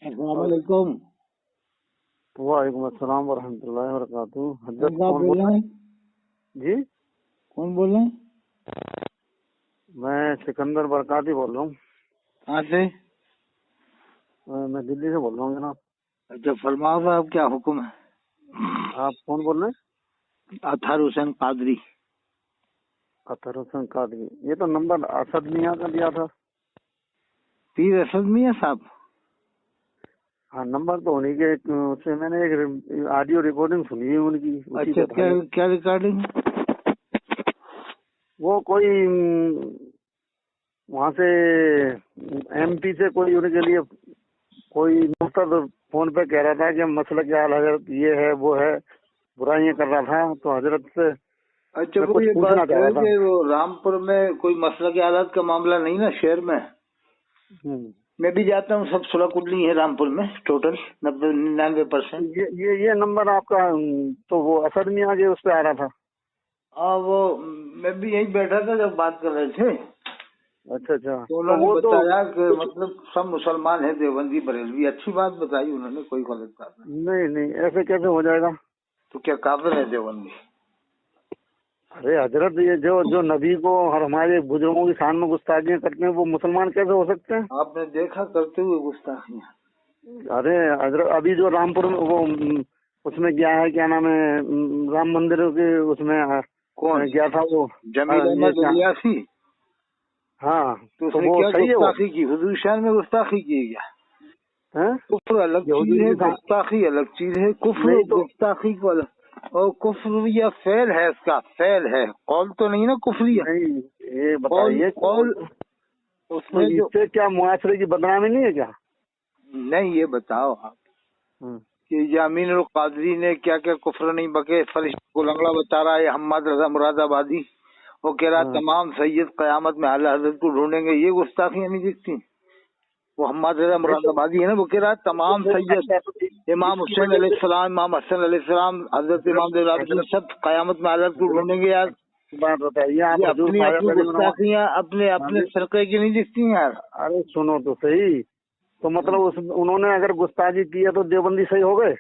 السلام علیکم۔ وعلیکم السلام ورحمۃ اللہ وبرکاتہ۔ حضرت کون بول رہے ہیں؟ جی کون بول رہے ہیں؟ میں سکندر برکاتی بول رہا ہوں۔ کہاں سے؟ میں دلی سے بول رہا ہوں جناب۔ اچھا فرماؤ صاحب، کیا حکم ہے؟ آپ کون بول رہے ہیں؟ اطہر حسین قادری۔ اطہر حسین قادری، یہ تو نمبر اسد میاں کا دیا تھا۔ پیر اسد میاں صاحب؟ ہاں نمبر تو ہونے کے اس سے میں نے ایک آڈیو ریکارڈنگ سنی ہے ان کی۔ اچھا کیا ریکارڈنگ؟ وہ کوئی وہاں سے ایم پی سے کوئی ان کے لیے کوئی مستد فون پہ کہہ رہا تھا کہ مسئلہ کیا حضرت یہ ہے وہ ہے، برائیاں کر رہا تھا، تو حضرت سے اچھا وہ یہ بات ہے کہ وہ رامپور میں کوئی مسئلہ کے حالات کا معاملہ نہیں نا شہر میں؟ میں بھی جاتا ہوں، سب صلح کٹلی ہے رامپور میں ٹوٹل 99%۔ یہ نمبر آپ کا تو وہ اسد میاں کے اس پہ آ رہا تھا۔ ہاں وہ میں بھی یہیں بیٹھا تھا جب بات کر رہے تھے۔ اچھا اچھا، تو انہوں نے بتایا کہ مطلب سب مسلمان ہیں، دیوبندی بریلوی، اچھی بات بتائی انہوں نے، کوئی غلط بات نہیں ایسے کیسے ہو جائے گا؟ تو کیا کافر ہے دیوبندی؟ ارے حضرت یہ جو نبی کو اور ہمارے بزرگوں کی شان میں گستاخیاں کرتے ہیں وہ مسلمان کیسے ہو سکتے ہیں؟ آپ نے دیکھا کرتے ہوئے گستاخیاں؟ ارے حضرت ابھی جو رامپور میں وہ اس میں گیا ہے، کیا نام ہے، رام مندر کے اس میں کون گیا تھا وہ جمیل احمد الیاسی؟ ہاں تو اس نے کیا گستاخی کی؟ حضور شان میں گستاخی کی گیا؟ کفر الگ چیز ہے، گستاخی الگ چیز ہے۔ کفر گستاخی کو الگ، اور کفر یا فعل ہے، اس کا فعل ہے، قول تو نہیں نا کفریہ۔ یہ بتائیے قول اس میں جو کیا معاشرے کی بدنامی نہیں ہے کیا؟ نہیں، یہ بتاؤ آپ کہ جامین القادری نے کیا کیا کفر نہیں بکے، فرشتے کو لنگڑا بتا رہا ہے حماد رضا مراد آبادی، وہ کہہ رہا تمام سید قیامت میں اعلی حضرت کو ڈھونڈیں گے، یہ گستاخیاں نہیں دکھتی؟ وہ حماد رضا مراد آبادی ہے نا، وہ کہہ رہا تمام سید امام حسین علیہ السلام، امام حسن علیہ السلام، حضرت امام زین سب قیامت میں اعلی حضرت کو ڈھونڈیں گے۔ یار بات بتائیے آپ، اپنی گستاخیاں اپنے فرقے کی نہیں دکھتی یار۔ ارے سنو تو صحیح، تو مطلب انہوں نے اگر گستاخی کی ہے تو دیوبندی صحیح ہو گئے؟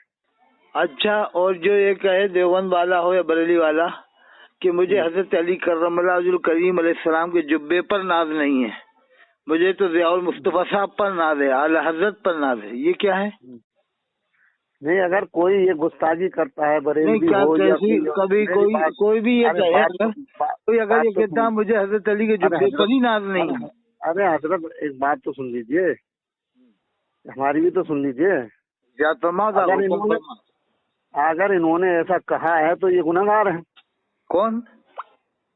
اچھا، اور جو یہ کہے دیوبند والا ہو یا بریلی والا کہ مجھے حضرت علی کرم اللہ وجہ الکریم علیہ السلام کے جبے پر ناز نہیں ہے، مجھے تو ضیاء المصطفیٰ صاحب پر ناز ہے، اعلی حضرت پر ناز ہے، یہ کیا ہے؟ نہیں اگر کوئی یہ گستاخی کرتا ہے بریلوی ہو یا کبھی کوئی بھی یہ کہے، کوئی اگر یہ کہتا ہے مجھے حضرت علی کے جبے پر ہی ناز نہیں ہے۔ ارے حضرت ایک بات تو سن لیجئے، ہماری بھی تو سن لیجئے۔ اگر انہوں نے ایسا کہا ہے تو یہ گناہگار ہیں۔ کون؟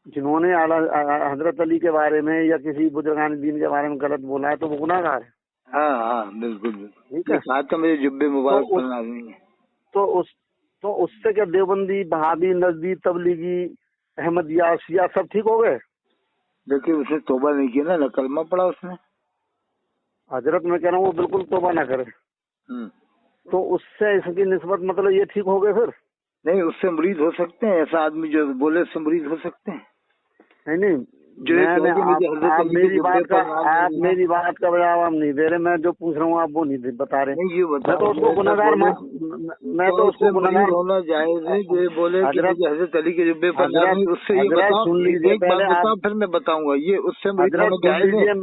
جنہوں نے حضرت علی کے بارے میں یا کسی بزرگان دین کے بارے میں غلط بولا ہے تو وہ گناہگار ہے۔ ہاں بالکل ٹھیک ہے، مجھے جبے مبارک پر ناز نہیں ہے۔ تو اس سے کیا دیوبندی، بہادی، نزدی، تبلیغی، احمدیہ، شیعہ سب ٹھیک ہو گئے؟ دیکھیے اس نے توبہ نہیں کیا نا، کلمہ پڑا اس نے۔ حضرت میں کہہ رہا ہوں وہ بالکل توبہ نہ کرے، تو اس سے اس کی نسبت مطلب یہ ٹھیک ہو گئے پھر؟ نہیں، اس سے مرید ہو سکتے ہیں، ایسا آدمی جو بولے اس سے مرید ہو سکتے ہیں۔ نہیں آپ میری بات کا جواب آپ نہیں دے رہے، میں جو پوچھ رہا ہوں آپ وہ نہیں بتا رہے۔ میں تو اس کو گناہگار ہونا جائز ہے جو بولے حضرت علی کے جبے پر اس سے یہ بتاؤ، پھر میں بتاؤں گا یہ اس سے مرید ہونا جائز ہے۔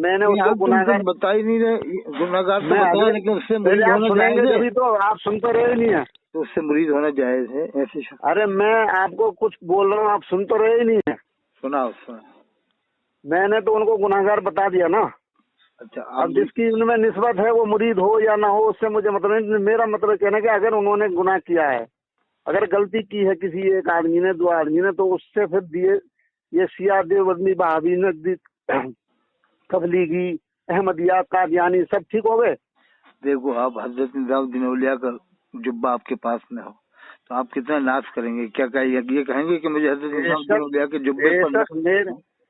میں نے اس کو گناہگار بتا ہی نہیں رہے، گناہگار تو بتایا لیکن اس سے مرید ہونا جائز ہے، تو آپ سنتے رہے نہیں ہیں تو اس سے مرید ہونا جائز ہے ایسے۔ ارے میں آپ کو کچھ بول رہا ہوں، آپ سن تو رہے ہی نہیں ہیں۔ سنا میں نے تو ان کو گناہگار بتا دیا نا۔ اچھا، اب جس کی ان میں نسبت ہے وہ مرید ہو یا نہ ہو اس سے مجھے مطلب نہیں، میرا مطلب کہنا کہ اگر انہوں نے گناہ کیا ہے، اگر غلطی کی ہے کسی ایک آدمی نے، دو آدمی نے، تو اس سے پھر یہ سیاہ، دیوبندی، بہادی، نزدی، تبلیغی، احمدیہ، قادیانی سب ٹھیک ہو گئے؟ دیکھو آپ حضرت نظام الدین اولیاء کا جبہ آپ کے پاس میں ہو تو آپ کتنا ناز کریں گے؟ کیا یہ کہیں گے کہ مجھے حضرت نظام الدین اولیاء کے جبے پر؟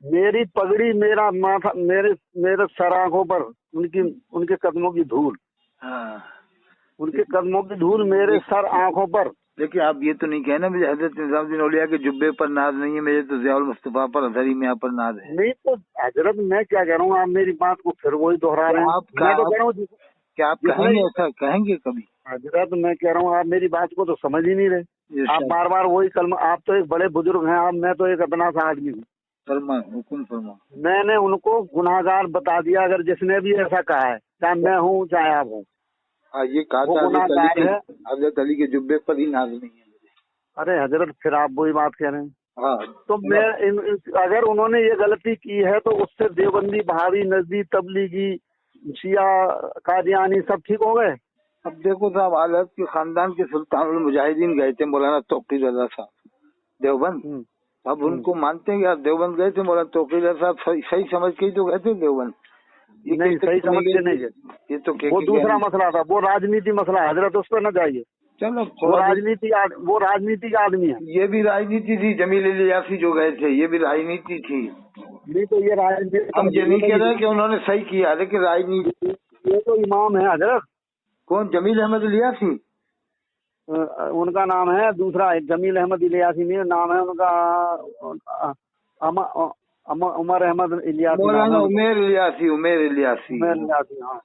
میری پگڑی، میرا ماتھا، میرے سر آنکھوں پر ان کے قدموں کی دھول، ان کے قدموں کی دھول میرے سر آنکھوں پر۔ لیکن آپ یہ تو نہیں کہنا مجھے حضرت نظام الدین اولیاء کے جبے پر ناز نہیں ہے، مجھے تو ضیاء المصطفیٰ پر، اظہری میاں پر ناز ہے۔ نہیں تو حضرت میں کیا کہہ رہا ہوں، آپ میری بات کو پھر وہی دوہرا رہے ہیں۔ میں تو کہہ رہا ہوں क्या आप कहेंगे, ऐसा कहेंगे कभी? हजरत मैं कह रहा हूँ आप मेरी बात को तो समझ ही नहीं रहे, आप बार बार वही कलमा। आप तो एक बड़े बुजुर्ग हैं, आप, मैं तो एक अपना सा आदमी हूँ। हुकुम फरमा। मैंने उनको गुनाहगार बता दिया, अगर जिसने भी ऐसा कहा है, चाहे मैं हूँ चाहे आप हो। हाँ, ये कहा था हजरत अली के जुब्बे पर ही नाज नहीं है। अरे हजरत फिर आप वही बात कह रहे हैं। हाँ, तो मैं अगर उन्होंने ये गलती की है तो उससे देवबंदी, बहावी, नजदी, तबलीगी, शिया, कादियानी सब ठीक हो गए। अब देखो साहब, आलत के खानदान के सुल्तान मुजाहिदीन गए थे मौलाना तौकीर रजा साहब देवबंद। अब उनको मानते हैं यार, देवबंद गए थे मौलाना तौकीर रजा साहब, सही समझ के ही तो गए थे देवबंद। ये नहीं सही समझ के नहीं गए, ये तो वो दूसरा मसला था, वो राजनीति मसला। हजरत उस पर न जाइए। चलो, वो राजनीति का आदमी है। ये भी राजनीति थी, जमील इलियासी जो गए थे, ये भी राजनीति थी। नहीं तो ये राजनीति, हम ये नहीं कह रहे कि उन्होंने सही किया, लेकिन राजनीति। ये तो इमाम है हजरत। कौन? जमील अहमद इलियासी? उनका नाम है दूसरा, जमील अहमद इलियासी नहीं, नाम है उनका उमर अहमद इलियासी। मौलाना उमेर इलियासी। हाँ।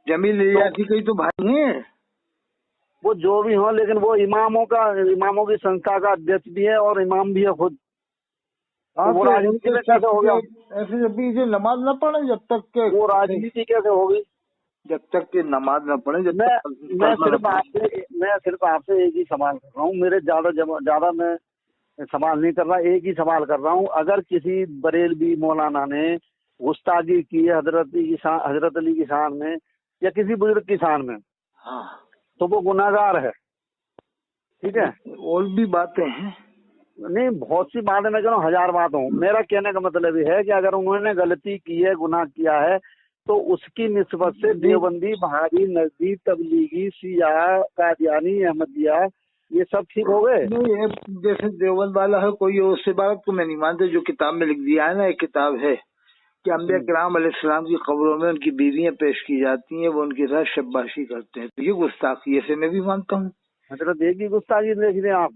जमील इलियासी के तो भाई हैं वो, जो भी हो, लेकिन वो इमामों की संस्था का अध्यक्ष भी है और इमाम भी है खुद। तो वो राजनीति में कैसे हो गया? ऐसे जब भी नमाज न पढ़े जब तक के, वो राजनीति कैसे होगी? जब तक के नमाज न पढ़े, जब मैं सिर्फ आपसे एक ही सवाल कर रहा हूँ, मेरे ज्यादा मैं सवाल नहीं कर रहा, एक ही सवाल कर रहा हूँ। अगर किसी बरेलवी मौलाना ने गुस्ताखी की है हजरत अली की शान में या किसी बुजुर्ग की शान में, हाँ, तो वो गुनाहगार है, ठीक है? और भी बातें हैं, नहीं बहुत सी बातें, मैं कह रहा हूँ 1000 बात हूँ। मेरा कहने का मतलब ये है कि अगर उन्होंने गलती की है, गुनाह किया है, तो उसकी निस्बत से देवबंदी, बहारी, नजदी, तबलीगी, शिया, कादियानी, अहमदिया, ये सब ठीक हो गए। नहीं, जैसे देवबंद वाला है कोई, उस इबारत को मैं नहीं मानता जो किताब में लिख दिया है ना। एक किताब है कि अंबिया किराम अलैहिस्सलाम की कब्रों में उनकी बीवियां पेश की जाती हैं, वो उनकी रह शब्बाशी करते हैं, तो ये गुस्ताखी है, मैं भी मानता हूँ। मतलब एक ही गुस्ताखी देख रहे हैं आप।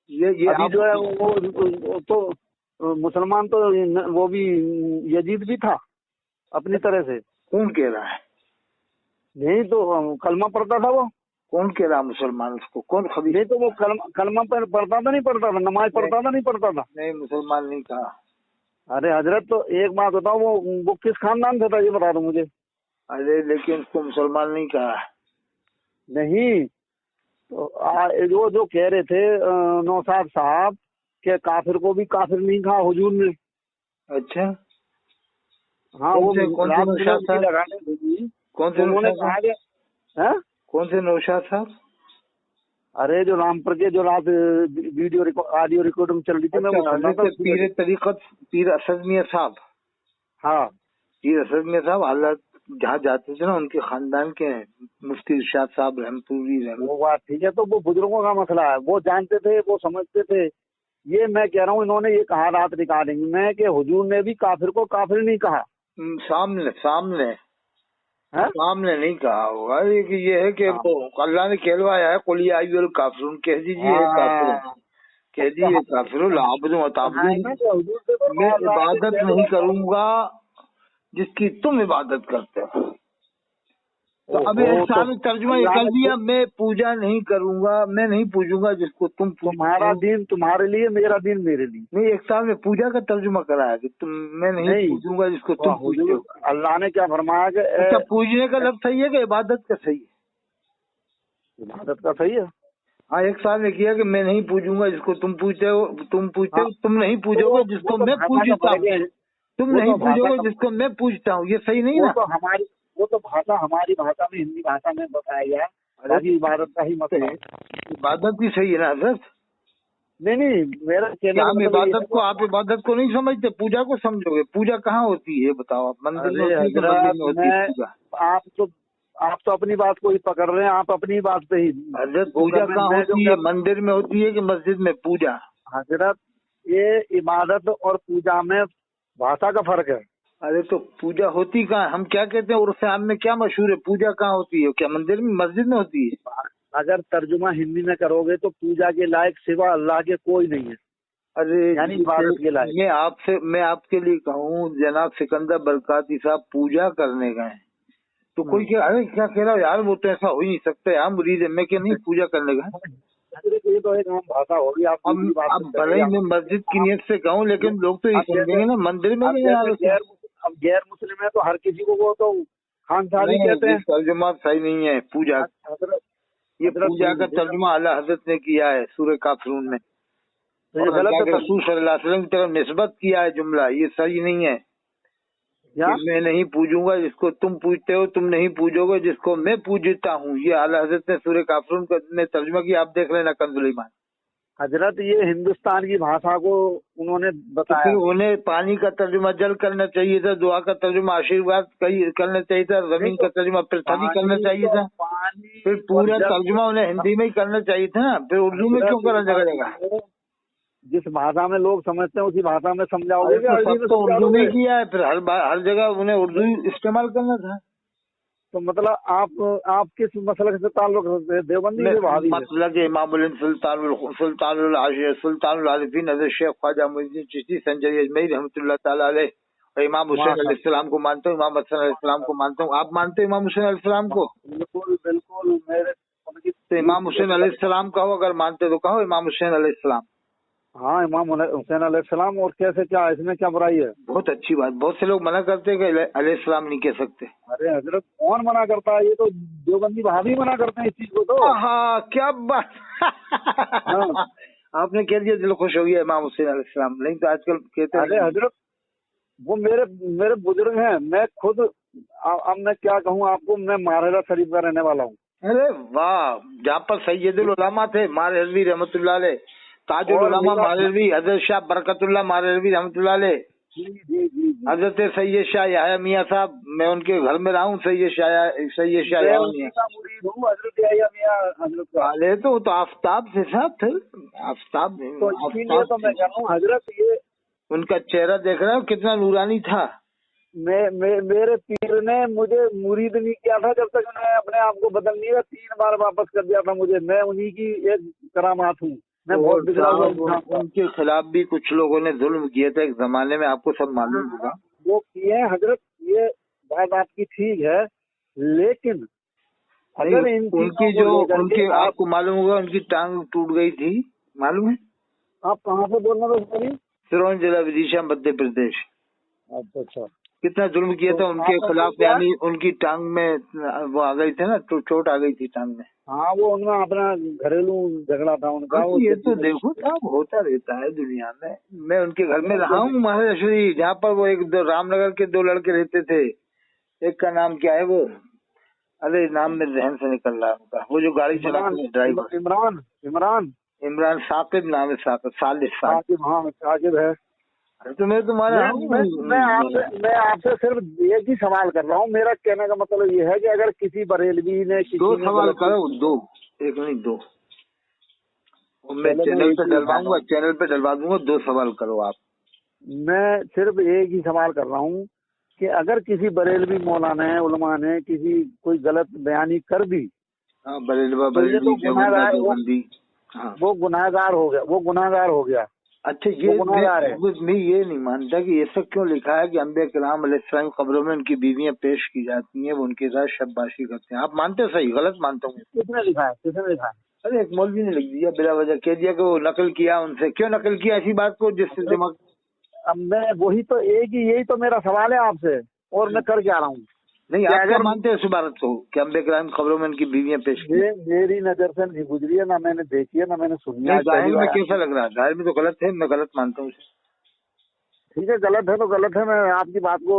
ये अभी जो है वो तो मुसलमान तो वो भी यजीद भी था अपनी तरह से। कौन कह रहा है? नहीं तो कलमा पढ़ता था वो। कौन कह रहा मुसलमान? उसको कौन खबीर? नहीं तो वो कलमा पर पढ़ता था, नहीं पढ़ता था, नमाज पढ़ता था, नहीं पढ़ता था। नहीं, मुसलमान नहीं कहा। अरे हजरत तो एक बात बताओ, वो किस खानदान से था ये बता दो मुझे। अरे लेकिन उसको मुसलमान नहीं कहा। नहीं तो जो कह रहे थे नौशाद साहब के काफिर को भी काफिर नहीं कहा हुजूर ने। अच्छा, हाँ, वो कौन से नौशाद साहब? कौन से नौशाद साहब? अरे जो रामपुर के जो रात वीडियो ऑडियो रिकॉर्डिंग चल रही थी, मैं वो सुन रहा था। पीर तरीकत पीर असद मियां साहब। हाँ, पीर असद मियां साहब हालत जहाँ जाते थे ना, उनके खानदान के हैं, मुफ्ती इरशाद साहब रहमतुल्लाह अलैह। वो बात ठीक है, तो वो बुजुर्गों का मसला है, वो जानते थे, वो समझते थे। ये मैं कह रहा हूँ, इन्होंने ये कहा रात रिकॉर्डिंग में कि हुजूर ने भी काफिर को काफिर नहीं कहा। सामने नहीं कहा होगा। ये है कि अल्लाह ने कहलवाया है, कुल या अय्युहल काफिरून, कह दीजिए काफिर, कह दीजिए काफिर, मैं इबादत नहीं करूंगा जिसकी तुम इबादत करते हो। तो अभी सामने तर्जुमा ये कर दिया, मैं पूजा नहीं करूंगा, मैं नहीं पूजूंगा जिसको तुम पूजो। तुम्हारा दिन तुम्हारे लिए, मेरा दिन मेरे लिए। नहीं, एक साहब ने पूजा का तर्जुमा कराया कि मैं नहीं पूजूंगा जिसको तुम पूजते हो। अल्लाह ने क्या फरमाया कि अच्छा, पूजने का लफ्ज़ सही है कि इबादत का सही है? इबादत का सही है। हाँ, एक साहब ने किया कि मैं नहीं पूजूंगा जिसको तुम पूजते हो, तुम नहीं पूजोगे जिसको मैं पूजता हूँ, तुम नहीं पूजोगे जिसको मैं पूजता हूँ, ये सही नहीं ना? वो तो भाषा, हमारी भाषा में, हिंदी भाषा में बताया गया, बाकी इबादत का ही मसला है। इबादत भी सही है ना हजरत? नहीं, मेरा हम इबादत को, आप इबादत को नहीं समझते, पूजा को समझोगे। पूजा कहाँ होती है बताओ आप? मंदिर में होती है पूजा। आप तो अपनी बात को ही पकड़ रहे हैं, आप अपनी बात पे ही। हजरत पूजा कहाँ होती है? मंदिर में होती है कि मस्जिद में पूजा? हजरत ये इबादत और पूजा में भाषा का फर्क है। अरे तो पूजा होती कहाँ? हम क्या कहते हैं उर्फ आम में क्या मशहूर है? पूजा कहाँ होती है? क्या मंदिर में, मस्जिद में होती है? अगर तर्जुमा हिंदी में करोगे तो पूजा के लायक सिवा अल्लाह के कोई नहीं है। अरे यानी इबादत के लायक। मैं आपके लिए कहूँ, जनाब सिकंदर बरकाती साहब पूजा करने गए, तो कोई क्या, अरे क्या कह रहा हो यार, वो तो ऐसा हो ही नहीं सकता यार, मुरीद मैं क्या नहीं पूजा करने का। ये तो एक आम भाषा होगी। अब भले ही मैं मस्जिद की नियत से कहूँ, लेकिन लोग तो ये समझेंगे ना मंदिर में नहीं यार। अब गैर मुस्लिम है तो हर किसी को वो तो खानसादी कहते हैं। तर्जुमा सही नहीं है पूजा, ये पूजा का तर्जुमा आला हजरत ने किया है सूरह काफिरून में, और रसूल सल्लल्लाहु अलैहि वसल्लम की तरफ निस्बत किया है जुमला, ये सही नहीं है। मैं नहीं पूजूंगा जिसको तुम पूजते हो, तुम नहीं पूजोगे जिसको मैं पूजता हूँ, ये आला हजरत ने सूरह काफिरून ने तर्जुमा किया। आप देख लेना कंजुल ईमान। हजरत ये हिंदुस्तान की भाषा को उन्होंने बताया। तो फिर उन्हें पानी का तर्जुमा जल करना चाहिए था, दुआ का तर्जुमा आशीर्वाद करना चाहिए था, जमीन का तर्जुमा पृथ्वी करना चाहिए था, फिर पूरा तर्जुमा उन्हें हिंदी में ही करना चाहिए था ना, फिर उर्दू में क्यों करना जगह। जिस भाषा में लोग समझते हैं उसी भाषा में समझाओगे। तो उर्दू में किया है, फिर हर जगह उन्हें उर्दू इस्तेमाल करना था। तो मतलब आप किस मसलक से ताल्लुक रखते हैं? देवबंदी से वहाबी? मतलब इमामुल सुल्तानुल आरिफीन हज़रत शेख ख्वाजा मुइनुद्दीन चिश्ती संजरी अजमेरी रहमतुल्लाह ताला अलैह, और इमाम हुसैन अलैहिस्सलाम को मानता हूँ, इमाम हसन अलैहिस्सलाम को मानता हूँ। आप मानते हो इमाम हुसैन अलैहिस्सलाम को? बिल्कुल बिल्कुल। मेरे तो इमाम हुसैन अलैहिस्सलाम कहो, अगर मानते तो कहो इमाम हुसैन अलैहिस्सलाम। हाँ, इमाम हुसैन अलैहिस्सलाम। और कैसे, क्या इसमें क्या बुराई है? बहुत अच्छी बात। बहुत से लोग मना करते हैं कि अलैहिस्सलाम नहीं कह सकते। अरे हजरत कौन मना करता है? ये तो देवबंदी वहाबी मना करते हैं इस चीज को। तो हाँ, क्या बात। हाँ। आपने कह दिया, दिल खुश हो गया इमाम हुसैन अलैहिस्सलाम। नहीं तो आजकल कहते हैं। अरे हजरत वो मेरे बुजुर्ग हैं। मैं खुद अब मैं क्या कहूँ आपको, मैं मारेरा शरीफ का रहने वाला हूँ। अरे वाह, जहाँ पर सैयदुल उलमा थे मारहरवी रहमतुल्लाह अलैह, ताजुल उलमा मारहरवी हजरत शाह बरकतुल्लाह मारहरवी रहमतुल्लाह अलैह, हजरत सैयद शाह याह्या मियां साहब, मैं उनके घर में रहा हूँ। सैयद शाह याह्या मियां, अरे तो आफ्ताब से साहब थे, आफ्ताब। तो इसीलिए तो मैं कह रहा हूँ हजरत, ये उनका चेहरा देख रहे हो कितना नूरानी था। मेरे पीर ने मुझे मुरीद नहीं किया था जब तक मैं अपने आप को बदल नहीं, 3 बार वापस कर दिया था मुझे। मैं उन्हीं की एक करामात हूँ। मैं बहुत बिगड़ा हुआ। उनके खिलाफ भी कुछ लोगों ने जुल्म किए थे एक जमाने में, आपको सब मालूम होगा। वो किए हैं हजरत, ये बात आपकी ठीक है, लेकिन अगर उनकी आपको मालूम होगा उनकी टांग टूट गई थी, मालूम है? आप कहाँ से बोल रहे हो? सिरोंज जिला विदिशा मध्य प्रदेश। अच्छा। कितना जुल्म किया था उनके खिलाफ, यानी उनकी टांग में वो आ गई थी ना, तो चोट आ गई थी टांग में। हाँ, वो उनका अपना घरेलू झगड़ा था उनका। ये तो देखो साहब होता रहता है दुनिया में। मैं उनके घर में रहा हूँ महाराष्ट्र, जहाँ पर वो एक दो रामनगर के 2 लड़के रहते थे। एक का नाम क्या है वो, अरे नाम में जहन से निकल रहा है उनका, वो जो गाड़ी चलाते हैं ड्राइवर। इमरान साकिब नाम है, साकिब। हाँ, साकिब है। तो मैं तुम्हारा मैं आपसे सिर्फ एक ही सवाल कर रहा हूँ। मेरा कहने का मतलब ये है कि अगर किसी बरेलवी ने 2 सवाल करो, 2, एक नहीं 2, मैं चैनल पे डलवा दूंगा। 2 सवाल करो आप। मैं सिर्फ एक ही सवाल कर रहा हूँ कि अगर किसी बरेलवी मौलाना है, उलमा ने किसी कोई गलत बयानी कर दी, वो गुनाहगार हो गया। अच्छा, मैं ये नहीं मानता कि ऐसा क्यों लिखा है कि अंबिया किराम अलैहिस्सलाम कब्रों में उनकी बीवियां पेश की जाती हैं, वो उनके साथ शब्बाशी करते हैं। आप मानते हो? सही गलत मानता हूँ। किसने लिखा है? अरे एक मौलवी ने लिख दिया बिला वजह, कह दिया कि वो नकल किया उनसे। क्यों नकल किया ऐसी बात को, जिससे दिमाग। अब मैं वही तो यही तो मेरा सवाल है आपसे, और मैं कर क्या रहा हूँ। नहीं, आप क्या मानते हैं इस बात को कि अंबिया किराम कब्रों में उनकी बीवियां पेश की? मेरी नजर से नहीं गुजरी है, ना मैंने देखी है, ना मैंने सुनी है। जाहिर में कैसा लग रहा है? जाहिर में तो गलत है, मैं गलत मानता हूँ। ठीक है, गलत है तो गलत है, मैं आपकी बात को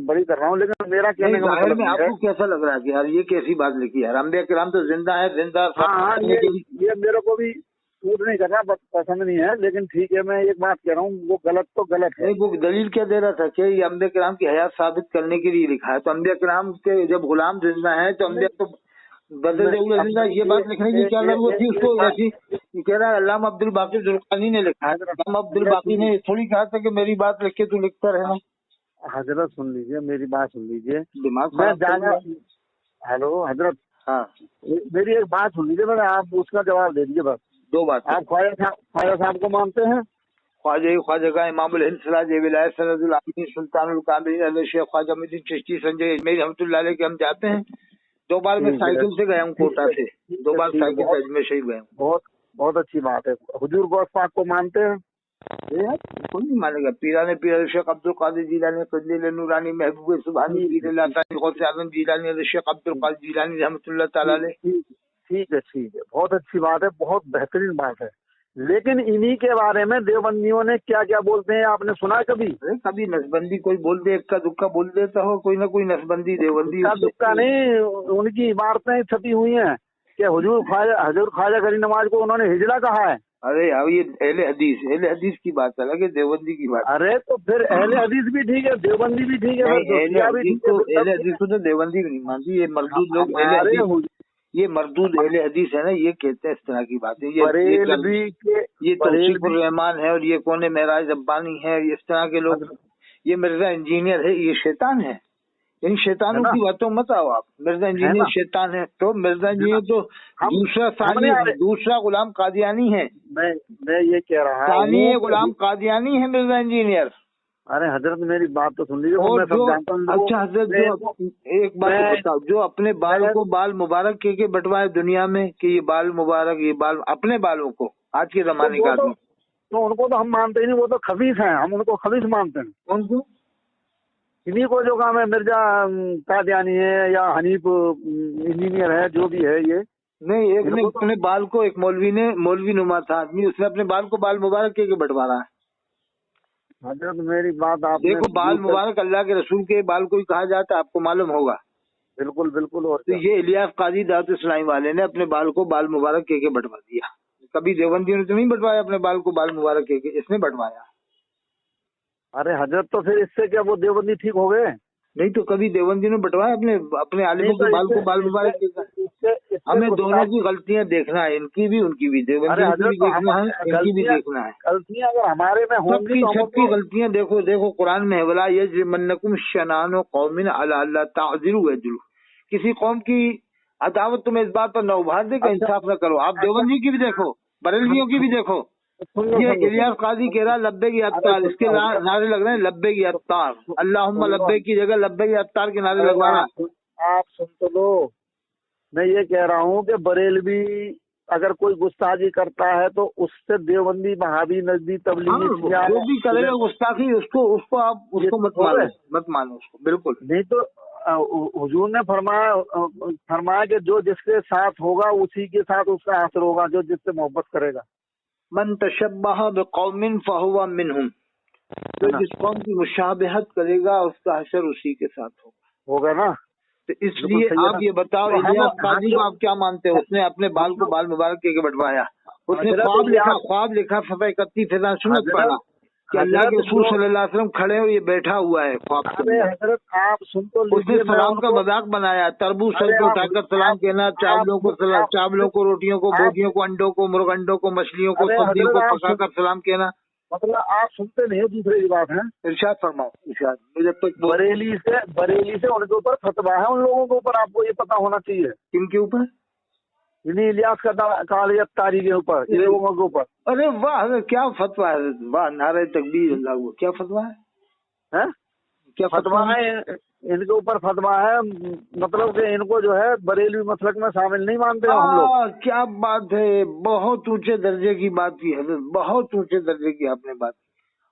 बड़ी कर रहा हूँ, लेकिन मेरा कहने का मतलब है, आपको कैसा लग रहा है कि यार ये कैसी बात लिखी है? अंबिया किराम तो जिंदा है, जिंदा। हाँ, ये मेरे को भी सूट नहीं करना, पसंद नहीं है, लेकिन ठीक है, मैं एक बात कह रहा हूँ, वो गलत तो गलत है। वो दलील क्या दे रहा था कि ये अंबिया किराम की हयात साबित करने के लिए लिखा है। तो अंबिया किराम के जब गुलाम जिंदा है तो अंबिया तो बदल जिंदा, ये बात लिखने की क्या जरूरत थी उसको? ऐसी कह रहा है अल्लामा अब्दुल बाकी जुल्कानी ने लिखा है। अल्लामा अब्दुल बाकी ने थोड़ी कहा था कि मेरी बात लिख के तू लिखता रहना। हजरत सुन लीजिए, मेरी बात सुन लीजिए। दिमाग हेलो हजरत, हाँ, मेरी एक बात सुन लीजिए, मैंने आप उसका जवाब दे दीजिए बस। 2 बात। आप ख्वाजा साहब को मानते हैं? ख्वाजा का इमामुल हिंद सिराज विलायत सनदुल आमीन सुल्तानुल कामिलीन शेख ख्वाजा मुद्दीन चिश्ती संजय अजमेरी रहमतुल्लाह अलैह के हम जाते हैं। 2 बार मैं साइकिल से गया हूँ कोटा से, 2 बार साइकिल से अजमेर शरीफ गया हूँ। बहुत बहुत अच्छी बात है। हुजूर गौस पाक को मानते हैं? कोई नहीं मानेगा। पीराने पीर शेख अब्दुल कादिर जिलानी, फजल नूरानी, महबूब सुभानी, पीर लासानी, गौस आजम जिलानी, शेख अब्दुल कादिर जिलानी रहमतुल्लाह तआला अलैह। ठीक है, बहुत अच्छी बात है, बहुत बेहतरीन बात है। लेकिन इन्हीं के बारे में देवबंदियों ने क्या क्या बोलते हैं, आपने सुना है कभी? कभी नसबंदी कोई बोल दे, एक्का दुक्का बोल देता हो कोई ना कोई नसबंदी देवबंदी। एक्का दुक्का नहीं, उनकी इबारतें छपी हुई हैं कि हुजूर ख्वाजा गरीब नवाज को उन्होंने हिजड़ा कहा है। अरे अब ये अहले हदीस की बात अलग है, देवबंदी की बात। अरे तो फिर अहले हदीस भी ठीक है, देवबंदी भी ठीक है, अहले हदीस को तो देवबंदी भी नहीं मानती। ये मरदूद लोग ये मरदूद अहले हदीस है ना, ये कहते हैं इस तरह की बातें। ये तौसीफुर रहमान है और ये कौन है, महराज रब्बानी है, इस तरह के लोग। ये मिर्जा इंजीनियर है, ये शैतान है। इन शैतानों की बातों मत आओ आप। मिर्जा इंजीनियर शैतान है, तो मिर्जा इंजीनियर तो दूसरा गुलाम कादियानी है। मैं ये कह रहा हूँ गुलाम कादियानी है मिर्जा इंजीनियर। अरे हजरत मेरी बात तो सुन लीजिए। और जो अच्छा हजरत, जो एक बात बताओ, जो अपने बाल को बाल मुबारक के बंटवाए दुनिया में कि ये बाल मुबारक, ये बाल अपने बालों को आज के जमाने का आदमी, तो उनको तो हम मानते ही नहीं, वो तो खबीस हैं, हम उनको खबीस मानते हैं। उनको इन्हीं को जो काम है, मिर्जा कादियानी है या हनीफ इंजीनियर है, जो भी है ये नहीं। एक ने अपने बाल को, एक मौलवी नुमा था आदमी, उसने अपने बाल को बाल मुबारक के बंटवा रहा है। हजरत मेरी बात आप देखो, बाल मुबारक अल्लाह के रसूल के बाल को ही कहा जाता है, आपको मालूम होगा। बिल्कुल बिल्कुल। और तो ये इलियास काजी दाऊद इस्लामी वाले ने अपने बाल को बाल मुबारक के बंटवा दिया। कभी देवबंदियों ने तो नहीं बंटवाया अपने बाल को बाल मुबारक के, इसने बंटवाया। अरे हजरत तो फिर इससे क्या वो देवबंदी ठीक हो गए? नहीं तो कभी देवबंदी ने बंटवाया अपने आलिमों के बाल को बाल मुबारक के। हमें दोनों की गलतियां देखना है, इनकी भी उनकी भी, देवबंदी की भी देखना है, इनकी भी देखना है। गलतियां अगर हमारे में होंगी तो सबकी गलतियां देखो कुरान में है, वला यजरिमन्नकुम शनानु कौमिन अला अल्ला तादिलु वजलु। किसी कौम की अदावत तुम्हें इस बात पर न उभार दे कि इंसाफ न करो। आप देवबंदी की भी देखो, बरेलवियों की भी देखो। ये इलियास काजी कह रहा लब्बे की अत्तार, इसके नारे लग रहे हैं लब्बे की अत्तार, अल्लाहुम्मा लब्बे की जगह लब्बे की अत्तार के नारे लगवाना। आप सुन तो लो, मैं ये कह रहा हूँ कि बरेलवी अगर कोई गुस्ताखी करता है तो उससे देवबंदी वहाबी नजदीक तबलीगी जो भी करेगा गुस्ताखी, उसको आप उसको मत मानो उसको, बिल्कुल नहीं। तो हुजूर ने फरमाया कि जो जिसके साथ होगा उसी के साथ उसका असर होगा, जो जिससे मोहब्बत करेगा। मन तशब्बह बिकौमिन फहुवा मिनहुम, तो जिस कौम की मुशाबहत करेगा उसका असर उसी के साथ होगा ना। तो इसलिए आप ये बताओ, इलियास काजी को आप क्या मानते हो? उसने अपने बाल को बाल मुबारक के बंटवाया, उसने ख्वाब लिखा सफ़ा 31 फैज़ान सुन्नत पढ़ा कि अल्लाह के रसूल सल्लल्लाहु अलैहि वसल्लम खड़े हो, ये बैठा हुआ है ख्वाब। हजरत आप सुन तो लीजिए, उसने सलाम का मजाक बनाया, तरबूज सर पे उठाकर सलाम कहना, चावलों को रोटियों को, बोटियों को, अंडों को, मुर्गंडों को, मछलियों को, सब्जियों को पकाकर सलाम कहना। मतलब आप सुनते नहीं हो, दूसरे की बात है। इरशाद फरमाओ, इरशाद। मुझे तो बरेली से उनके ऊपर फतवा है, उन लोगों के ऊपर आपको ये पता होना चाहिए। किनके ऊपर? इलियास कादियानी के ऊपर, इन लोगों के ऊपर। अरे वाह, क्या फतवा है, वाह, नारे तकबीर अल्लाह, क्या फतवा है? क्या फतवा है? इनके ऊपर फतवा है, मतलब कि इनको जो है बरेलवी मसलक में शामिल नहीं मानते हम लोग। क्या बात है, बहुत ऊंचे दर्जे की बात की है, बहुत ऊंचे दर्जे की आपने बात।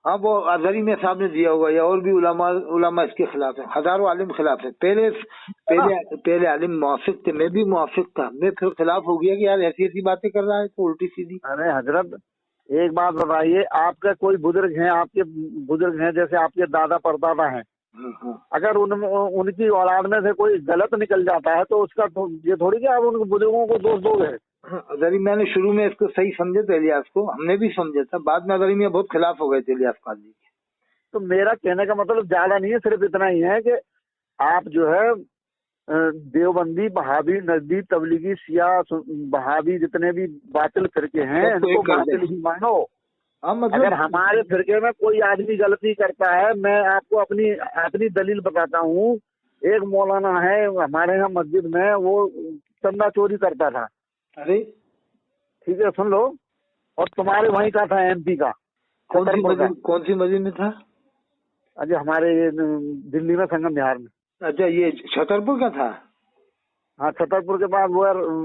हाँ, वो अजहरी में साहब ने दिया होगा, या और भी उलमा इसके खिलाफ है, हजारों आलिम खिलाफ है। पहले आलिम मुआफिक थे, मैं भी मुआफिक था, मैं फिर खिलाफ हो गया कि यार ऐसी बातें कर रहा है तो उल्टी सीधी। अरे हजरत एक बात बताइए, आपका कोई बुजुर्ग हैं, आपके बुजुर्ग हैं, जैसे आपके दादा परदादा हैं, अगर उनकी औलाद में से कोई गलत निकल जाता है तो उसका ये थोड़ी कि आप उन बुजुर्गों को दोष दोगे। अजहरी मैंने शुरू में इसको सही समझे थे, इलियास को हमने भी समझा था, बाद में अजहरी में बहुत खिलाफ हो गए थे इलियास काजी के। तो मेरा कहने का मतलब ज्यादा नहीं है, सिर्फ इतना ही है कि आप जो है देवबंदी, बहाबी, नजदीक, तबलीगी, शिया, बहाबी, जितने भी बातिल फिरके हैं इनको बातिल ही मानो। मतलब अगर हमारे फिरके में कोई आदमी गलती करता है, मैं आपको अपनी दलील बताता हूँ। एक मौलाना है हमारे यहाँ मस्जिद में, वो चंदा चोरी करता था। अरे ठीक है, सुन लो। और तुम्हारे वहीं का था, MP का। कौन सी मस्जिद में था? अजय हमारे ये दिल्ली में, संगम विहार में। अच्छा, ये छतरपुर का था? हाँ, छतरपुर के बाद वो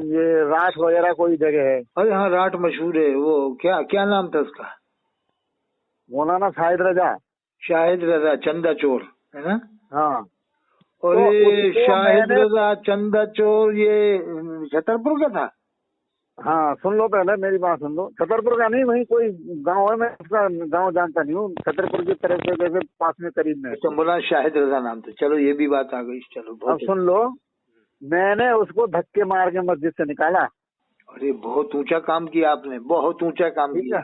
ये राठ वगैरह कोई जगह है। अरे हाँ, राठ मशहूर है। वो क्या नाम था उसका? मौलाना शाहिद रजा। शाहिद रजा चंदा चोर, है ना? हाँ। और ये शाहिद रजा चंदा चोर ये छतरपुर का था? हाँ, सुन लो, पहले मेरी बात सुन लो। छतरपुर का नहीं, वही कोई गांव है, मैं उसका गांव जानता नहीं हूँ। छतरपुर की तरफ से जैसे पास में करीब में। तो मौलाना शाहिद रजा नाम था। चलो ये भी बात आ गई। चलो अब सुन लो, मैंने उसको धक्के मार के मस्जिद से निकाला। अरे बहुत ऊंचा काम किया आपने, बहुत ऊंचा काम किया।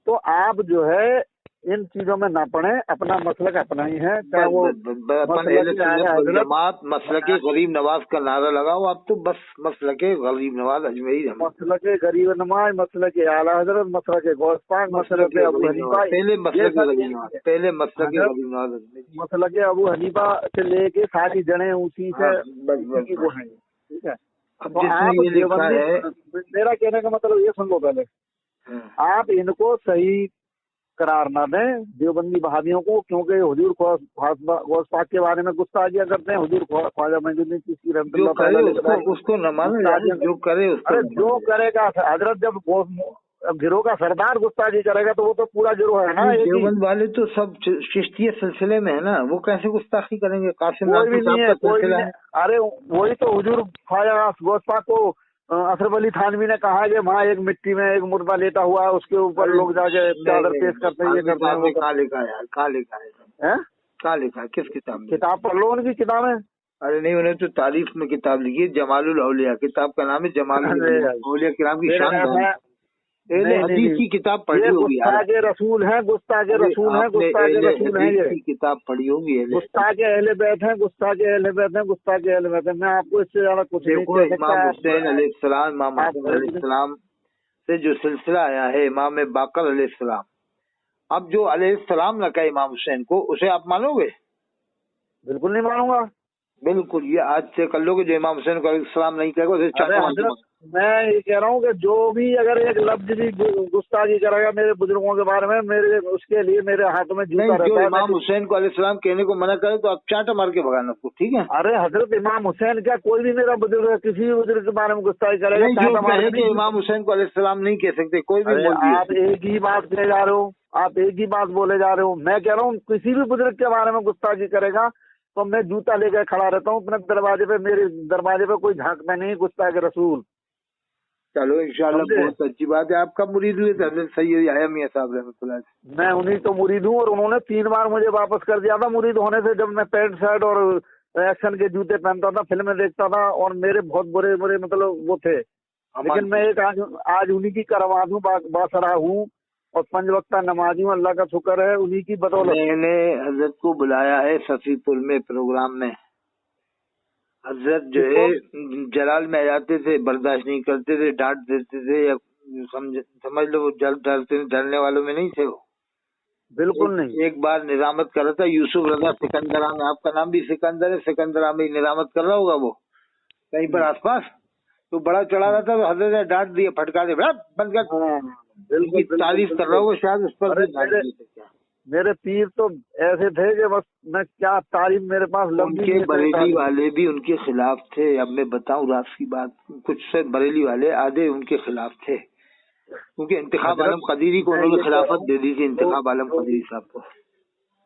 तो आप जो है इन चीजों में ना पड़े, अपना मसलक अपना ही है, चाहे वो जमात मसलके गरीब नवाज का नारा लगाओ आप तो बस। मसलके गरीब नवाज अजमेरी, मसलके गरीब नवाज, मसलके आला हजरत, मसलके गौस पाक, मसलके अबू हनीफा, पहले मसलके गरीब नवाज, पहले मसलके गरीब नवाज अजमेरी, मसलके अबू हनीफा से लेके सारी जड़ें उसी से वो है। ठीक है, तो आप मेरा कहने का मतलब ये सुन लो पहले, आप इनको सही करार ना दें देवबंदी बहादियों को, क्योंकि हुजूर गौस पाक के बारे में गुस्ताखियां करते हैं। हुजूर ख्वाजा मोइनुद्दीन चिश्ती रहमतुल्लाह उसको न मानो, जो करे उसको। अरे जो करेगा हजरत, जब गिरोह का सरदार गुस्ताखी करेगा तो वो तो पूरा गिरोह है ना। देवबंद वाले तो सब चिश्ती सिलसिले में है ना, वो कैसे गुस्ताखी करेंगे? कासिम कोई भी नहीं है, कोई भी नहीं। अरे वही तो हुजूर ख्वाजा गौस पाक को अशरफ अली थानवी ने कहा कि वहाँ एक मिट्टी में एक मुर्दा लेटा हुआ है, उसके ऊपर लोग जाके चादर पेश करते हैं, ये करते हैं, वो कहाँ लिखा है? कहाँ लिखा है? कहाँ लिखा है? किस किताब में? किताब पढ़ लो उनकी किताब है। अरे नहीं, उन्हें तो तारीफ में किताब लिखी है, जमालुल औलिया किताब का नाम है। जमालुल औलिया किराम की शान हदीस की किताब पढ़ी होगी। गुस्ताखे रसूल है, गुस्ताखे रसूल है, गुस्ताखे रसूल है, ये किताब पढ़ी होगी। गुस्ताखे अहले बैत है, गुस्ताखे अहले बैत है, गुस्ताखे अहले बैत है। मैं आपको इससे ज्यादा कुछ नहीं कह सकता। इमाम हुसैन अलैहिस्सलाम, इमाम हसन अलैहिस्सलाम से जो सिलसिला आया है, इमाम बाकर अलैहिस्सलाम, अब जो अलैहिस्सलाम न कहे इमाम हुसैन को, उसे आप मानोगे? बिल्कुल नहीं मानूंगा। बिल्कुल, ये आज से कर लो कि जो इमाम हुसैन को अलैहिस्सलाम नहीं कहेगा उसे चाटा। मैं ये कह रहा हूँ कि जो भी अगर एक लफ्ज भी गुस्ताखी करेगा मेरे बुजुर्गों के बारे में, मेरे उसके लिए मेरे हाथों में जूता रहता है। इमाम हुसैन को अलैहिस्सलाम कहने को मना करे तो आप चाटा मार के भगाना उसको, ठीक है? अरे हजरत इमाम हुसैन क्या, कोई भी मेरा बुजुर्ग किसी भी बुजुर्ग के बारे में गुस्ताखी करेगा, चाटा मार के। इमाम हुसैन को अलैहिस्सलाम नहीं कह सकते कोई भी। आप एक ही बात कह जा रहे हो, आप एक ही बात बोले जा रहे हो। मैं कह रहा हूँ किसी भी बुजुर्ग के बारे में गुस्ताखी करेगा तो मैं जूता लेकर खड़ा रहता हूँ अपने दरवाजे पे। मेरे दरवाजे पे कोई झांकता नहीं, गुस्ताखे रसूल। चलो इंशाल्लाह, बहुत अच्छी बात है। आपका मुरीद हुए थे सैयद याह्या मियां साहब रहमतुल्लाह। मैं उन्हीं तो मुरीद हूँ, और उन्होंने 3 बार मुझे वापस कर दिया था मुरीद होने से। जब मैं पैंट शर्ट और एक्शन के जूते पहनता था, फिल्में देखता था, और मेरे बहुत बुरे बुरे मतलब वो थे। लेकिन मैं एक आज उन्हीं की करवाद हूँ, बासरा हूँ, और 5 वक्ता नमाजी हूँ। अल्लाह का शुक्र है, उन्हीं की बदौलत। मैंने हजरत को बुलाया है सफीपुर में प्रोग्राम में। हजरत जो है जलाल में आ जाते थे, बर्दाश्त नहीं करते थे, डांट देते थे, या समझ लो वो डरने वालों में नहीं थे वो। बिल्कुल नहीं। एक बार निजामत कर रहा था यूसुफ रजा सिकंदरा में, आपका नाम भी सिकंदर है, सिकंदरा में निजामत कर रहा होगा वो कहीं पर आसपास, तो बड़ा चढ़ा रहा था, तो हजरत ने डांट दिया, फटका दे बंद कर। तारीफ कर रहा होगा शायद, उस पर मेरे पीर तो ऐसे थे कि बस मैं क्या तारीफ, मेरे पास उनके बरेली वाले भी उनके खिलाफ थे। अब मैं बताऊं रात की बात, कुछ से बरेली वाले आधे उनके खिलाफ थे, क्योंकि इंतखाब आलम कदीरी को उन्होंने खिलाफत दे दी थी, इंतखाब आलम कदीरी साहब को।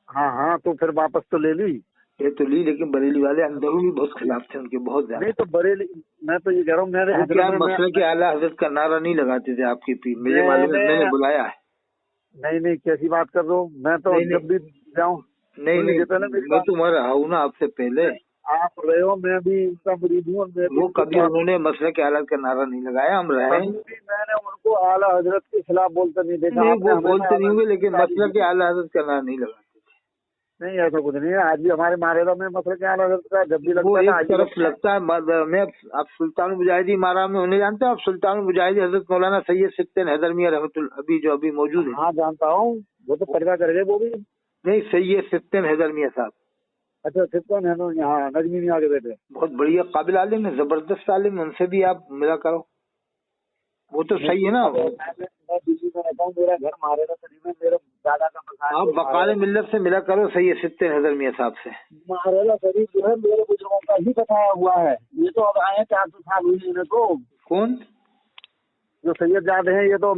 हाँ, तो फिर वापस तो ले ली, ये तो ली, लेकिन बरेली वाले अंदरूनी बहुत खिलाफ थे उनके, बहुत ज्यादा। नहीं तो बरेली, मैं तो ये कह रहा हूँ, मेरे मसले के आला हजरत का नारा नहीं लगाते थे आपके पीर, मुझे मालूम है, मैंने बुलाया है। नहीं, कैसी बात कर रहे हो? मैं तो जब भी जाऊँ नहीं, मैं तुम्हारा हूँ ना आपसे पहले। आप रहे हो, मैं भी उनका मुरीद हूँ। वो कभी उन्होंने मसले के आला का नारा नहीं लगाया, हम रहे। मैंने उनको आला हजरत के खिलाफ बोलते नहीं देखा। वो बोलते नहीं होंगे, लेकिन मसले के आला हजरत का नारा नहीं लगाते थे। नहीं, ऐसा कुछ नहीं है। आज भी हमारे मारेदा में मसले के आला हजरत का जब भी लगता है, एक तरफ लगता है। मैं आप सुल्तान मुजाहिदी मारा में उन्हें जानते हैं? आप सुल्तान मुजाहिदी हजरत मौलाना सैयद सित्तन हैदर मियां रहमतुल्लाह अभी जो अभी मौजूद है? हाँ, जानता हूँ, वो तो पर्दा कर गए वो भी। नहीं, सैयद सित्तन हैदर मियां साहब। अच्छा, सित्तन है, यहाँ नजमी मियां के बेटे। बहुत बढ़िया काबिल आलिम है, जबरदस्त आलिम, उनसे भी आप मिला करो। वो तो सही है ना। मैं दिल्ली में रहता हूँ, मेरा घर महाराजा शरीफ में, मेरे दादा का मकान। आप बकाले मिल्लत से मिला करो सैयद सिद्दीक हैदर मियां साहब से। महाराजा शरीफ जो है मेरे बुजुर्गों का ही बताया हुआ है। ये तो अब आए 400 साल हुई इन्हें तो। कौन? जो सैयद जादे हैं ये तो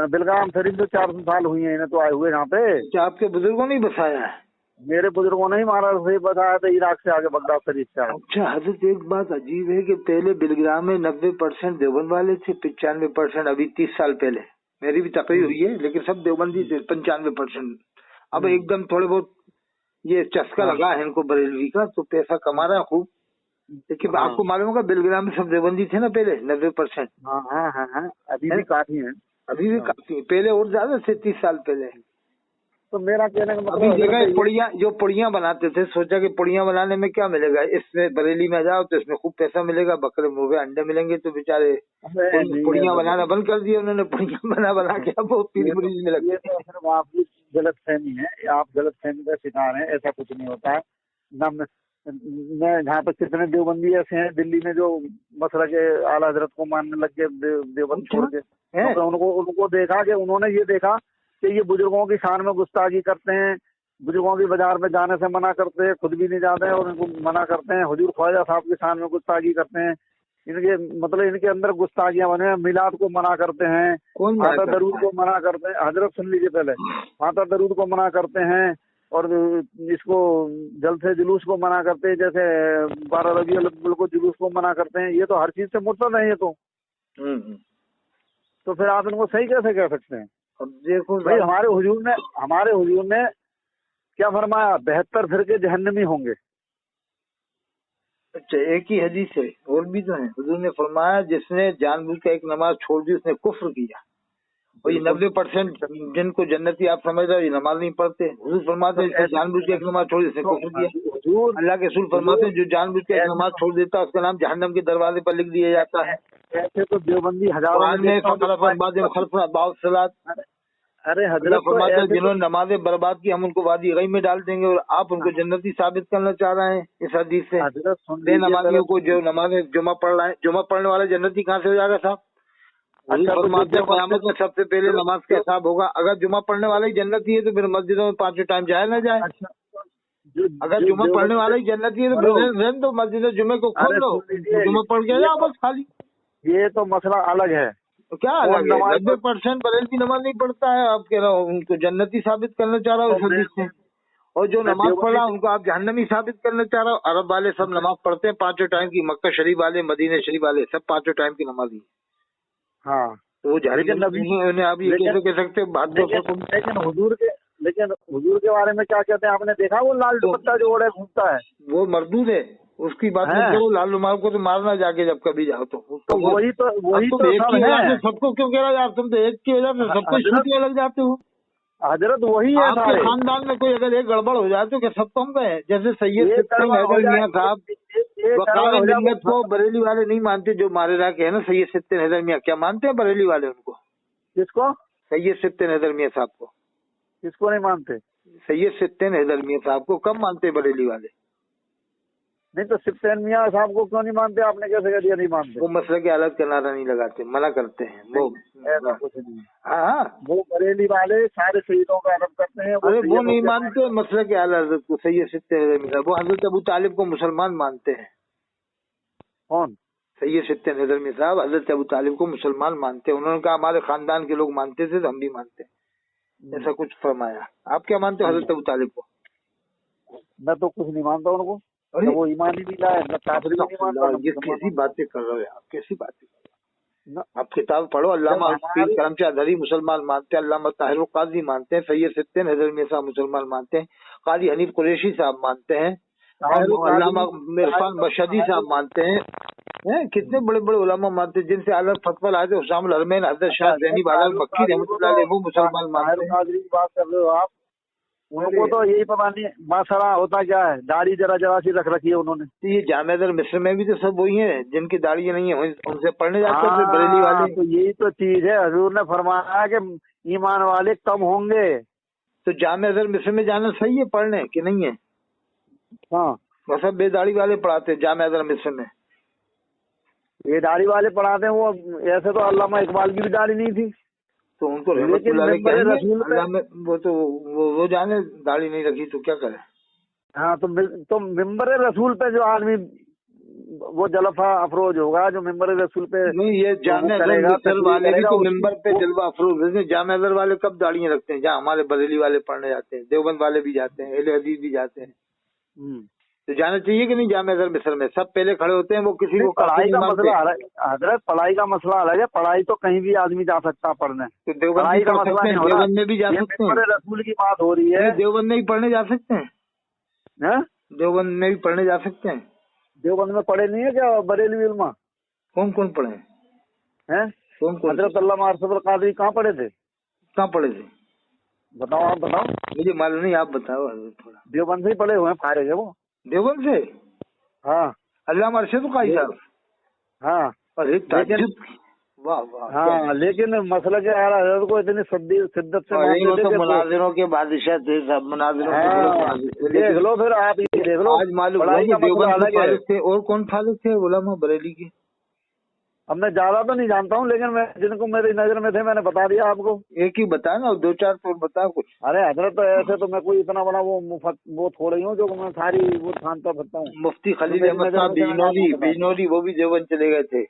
बिलगाम शरीफ तो 400 साल हुई है इन्हें तो आए हुए यहाँ पे। क्या आपके बुजुर्गों ने बसाया है? मेरे बुजुर्गों ने ही महाराजा शरीफ बताया था, इराक से आगे बगदाद शरीफ से आगे। अच्छा हजरत, एक बात अजीब है कि पहले बिलग्राम में 90% देवबंद वाले थे, 95% अभी 30 साल पहले मेरी भी तकरीर हुई है, लेकिन सब देवबंदी थे 95%। अब एकदम थोड़े बहुत ये चस्का लगा है इनको बरेलवी का, तो पैसा कमा रहा है खूब। लेकिन आपको मालूम होगा बिलग्राम में सब देवबंदी थे ना पहले 90%। हाँ, अभी भी काफी है। अभी भी काफी, पहले और ज्यादा थे 30 साल पहले। तो मेरा कहने का मतलब अभी देखा पुड़िया, जो पुड़िया बनाते थे, सोचा कि पुड़िया बनाने में क्या मिलेगा, इसमें बरेली में जाओ तो इसमें खूब पैसा मिलेगा, बकरे मुर्गे अंडे मिलेंगे, तो बेचारे पुड़िया बनाना बंद कर दिया उन्होंने। पुड़िया बना के अब वो पीली मरीज में लगे। ये तो सिर्फ आपकी गलत फहमी है, आप गलत फहमी का शिकार हैं। ऐसा कुछ नहीं होता है ना। मैं जहाँ पे कितने देवबंदी ऐसे हैं दिल्ली में जो मसला के आला हजरत को मानने लग गए देवबंद छोड़ के। तो उनको देखा कि उन्होंने ये देखा कि ये बुजुर्गों की शान में गुस्ताखी करते हैं, बुजुर्गों की बाजार में जाने से मना करते हैं, खुद भी नहीं जाते हैं और उनको मना करते हैं। हुजूर ख्वाजा साहब की शान में गुस्ताखी करते हैं। इनके मतलब इनके अंदर गुस्ताखियां बने हैं। मिलाद को मना करते हैं, माता दरूद को मना करते हैं। हजरत सुन लीजिए पहले, माता दरूद को मना करते हैं और इसको जलसे जुलूस को मना करते हैं, जैसे 12 रबीउल अव्वल को जुलूस को मना करते हैं। ये तो हर चीज से मुर्तद है ये तो फिर आप इनको सही कैसे कह सकते हैं? अब देखो भाई, हमारे हुजूर ने क्या फरमाया? 72 फिरके जहन्नमी होंगे। अच्छा, एक ही हदीस है, और भी तो है। हुजूर ने फरमाया जिसने जानबूझ के एक नमाज छोड़ दी उसने कुफ्र किया। और ये 90% जिनको जन्नती आप समझ रहे हो ये नमाज नहीं पढ़ते। हुजूर फरमाते हैं जिसने जानबूझ के एक नमाज छोड़ दी उसने कुफ्र किया। अल्लाह के रसूल फरमाते हैं जो जानबूझ के एक नमाज छोड़ देता है उसका नाम जहन्नम के दरवाजे पर लिख दिया जाता है। ऐसे तो देवबंदी हजारों में। अरे हजरत फरमाते हैं जिन्होंने नमाजें बर्बाद की हम उनको वादी गई में डाल देंगे, और आप उनको जन्नती साबित करना चाह रहे हैं इस हदीस से। बेनमाजियों को जो नमाज जुमा पढ़ रहे हैं, जुमा पढ़ने वाले जन्नती कहाँ से हो जाएगा साहब? फरमाते हैं क़यामत में सबसे पहले नमाज का हिसाब होगा। अगर जुमा पढ़ने वाले ही जन्नती है तो फिर मस्जिदों में 5 टाइम जाए ना जाए। अगर जुमा पढ़ने वाले ही जन्नती है तो मस्जिद जुमे को खोल लो, जुमा पढ़ के जाओ बस खाली। ये तो मसला अलग है। तो क्या अलग है? 90% बरेलवी नमाज नहीं पढ़ता है, आप कह रहे हो उनको जन्नती साबित करना चाह रहा हो इस हदीस से। और जो नमाज पढ़ा उनको आप जहन्नमी साबित करना चाह रहे हो। अरब वाले सब नमाज पढ़ते हैं 5 टाइम की, मक्का शरीफ वाले, मदीना शरीफ वाले सब 5 टाइम की नमाज ही। हाँ, तो वो जहन्नमी आप ये कैसे कह सकते हो? लेकिन हुजूर के बारे में क्या कहते हैं आपने देखा? वो लाल दुपट्टा जो ओढ़े घूमता है वो मरदूद है, उसकी बात मत करो। लाल रुमाल को तो मारना जाके जब कभी जाओ तो वही तो सबको क्यों कह रहा है यार? तुम तो एक की वजह से सबको छूटने लग जाते हो। हजरत वही है। आपके खानदान में कोई अगर एक गड़बड़ हो जाए तो क्या सब कम गए? जैसे सैयद सिद्दीक हैदर मियां साहब वकाल मिल्लत को बरेली वाले नहीं मानते, जो मारे रहा के है ना सैयद सिद्दीक हैदर मियां, क्या मानते हैं बरेली वाले उनको? किसको? सैयद सिद्दीक हैदर मियां साहब को। किसको नहीं मानते? सैयद सिद्दीक हैदर मियां साहब को कब मानते बरेली वाले? नहीं तो सिद्दीक मियां साहब को क्यों नहीं मानते? आपने कैसे कह दिया नहीं मानते? वो मसले के अलग किनारा नहीं लगाते, मना करते हैं वो। ऐसा कुछ नहीं। हाँ, वो बरेली वाले सारे शहीदों का अलग करते हैं। अरे वो नहीं मानते मसले के आला हजरत को, सैयद सिद्दीक हैदर मियां। वो हजरत अबू तालिब को मुसलमान मानते हैं। कौन? सैयद सिद्दीक हैदर मियां साहब हजरत अबू तालिब को मुसलमान मानते हैं। उन्होंने कहा हमारे खानदान के लोग मानते थे तो हम भी मानते हैं, ऐसा कुछ फरमाया। आप क्या मानते हो हजरत अबू तालिब को? मैं तो कुछ नहीं मानता उनको। वो ईमान ही नहीं लाया, काफिर नहीं मानता। ये कैसी बातें कर रहे हो आप? कैसी बातें कर रहे हो? आप किताब पढ़ो। अल्लामा हफीज करमची अज़हरी मुसलमान मानते हैं, अल्लामा ताहिर काजी मानते हैं, सैयद सिद्दीक हैदर मियां साहब मुसलमान मानते हैं, काजी हनीफ कुरैशी साहब मानते हैं, अल्लामा इरफान बशदी साहब मानते हैं। कितने बड़े बड़े उलमा मानते हैं, जिनसे अलग फतवा लाए थे हुसामुल हरमैन हज़रत शाह ज़ैनी बादल मक्की रहमतुल्लाह अलैह, वो मुसलमान मानते हैं। बात कर रहे हो आप? उनको तो यही पता नहीं माशरा होता क्या है। दाढ़ी जरा सी रख रखी है उन्होंने। तो ये जामिया दर मिस्र में भी तो सब वही हैं जिनकी दाढ़ी नहीं है, उनसे पढ़ने जाते हैं बरेली वाले। तो यही तो चीज है। हुजूर ने फरमाया कि ईमान वाले कम होंगे। तो जामिया दर मिस्र में जाना सही है पढ़ने कि नहीं है? हाँ, वो सब बेदाढ़ी वाले पढ़ाते हैं जामिया दर मिस्र में। یہ داڑھی والے پڑھاتے ہیں وہ ایسے تو علامہ اقبال کی بھی داڑھی نہیں تھی. تو ان کو لیکن ممبر رسول پہ وہ تو وہ جانے داڑھی نہیں رکھی تو کیا کرے. ہاں تو ممبر رسول پہ جو آدمی وہ جلفہ افروز ہوگا جو ممبر رسول پہ نہیں. یہ جامع ازہر والے بھی تو ممبر پہ جلوہ افروز ہے. جامع ازہر والے کب داڑیاں رکھتے ہیں؟ جہاں ہمارے بریلی والے پڑھنے جاتے ہیں, دیوبند والے بھی جاتے ہیں, اہل حدیث بھی جاتے ہیں. تو جانا چاہیے کہ نہیں جامع ازہر مصر میں سب پہلے کھڑے ہوتے ہیں, وہ کسی کو پڑھائی کا مسئلہ حضرت, پڑھائی کا مسئلہ الگ ہے. پڑھائی تو کہیں بھی آدمی جا سکتا پڑھنے, تو دیوبند کا مسئلہ نہیں ہو رہا. دیوبند میں بھی جا سکتے ہیں, رسول کی بات ہو رہی ہے. دیوبند میں بھی پڑھنے جا سکتے ہیں, دیوبند میں بھی پڑھنے جا سکتے ہیں. دیوبند میں پڑھے نہیں ہے کیا بریلوی علماء؟ کون کون پڑھے ہیں؟ حضرت علامہ ارشد القادری کہاں پڑھے تھے؟ کہاں پڑھے تھے بتاؤ, آپ بتاؤ. مجھے معلوم نہیں, آپ بتاؤ تھوڑا. دیوبند سے ہی پڑھے ہوئے ہیں, فارغ ہے وہ دیوبند سے. ہاں, علامہ ارشد القادری صاحب. ہاں واہ واہ. ہاں, لیکن مسئلہ کیا ہے حضرت کو اتنی شدت سے مناظروں کے بادشاہ تھے سب, مناظروں دیکھ لو پھر آپ یہ دیکھ لو. آج معلوم دیوبند تھے اور کون فارغ تھے علماء بریلی کے. اب میں زیادہ تو نہیں جانتا ہوں, لیکن میں جن کو میری نظر میں تھے میں نے بتا دیا آپ کو. ایک ہی بتا نا, دو چار تو بتا کچھ. ارے حضرت ایسے تو میں کوئی اتنا بڑا وہ تھوڑا ہی ہوں جو میں ساری وہ جانتا پھرتا ہوں. مفتی خلیل احمد صاحب بجنوری وہ بھی دیوبند چلے گئے تھے,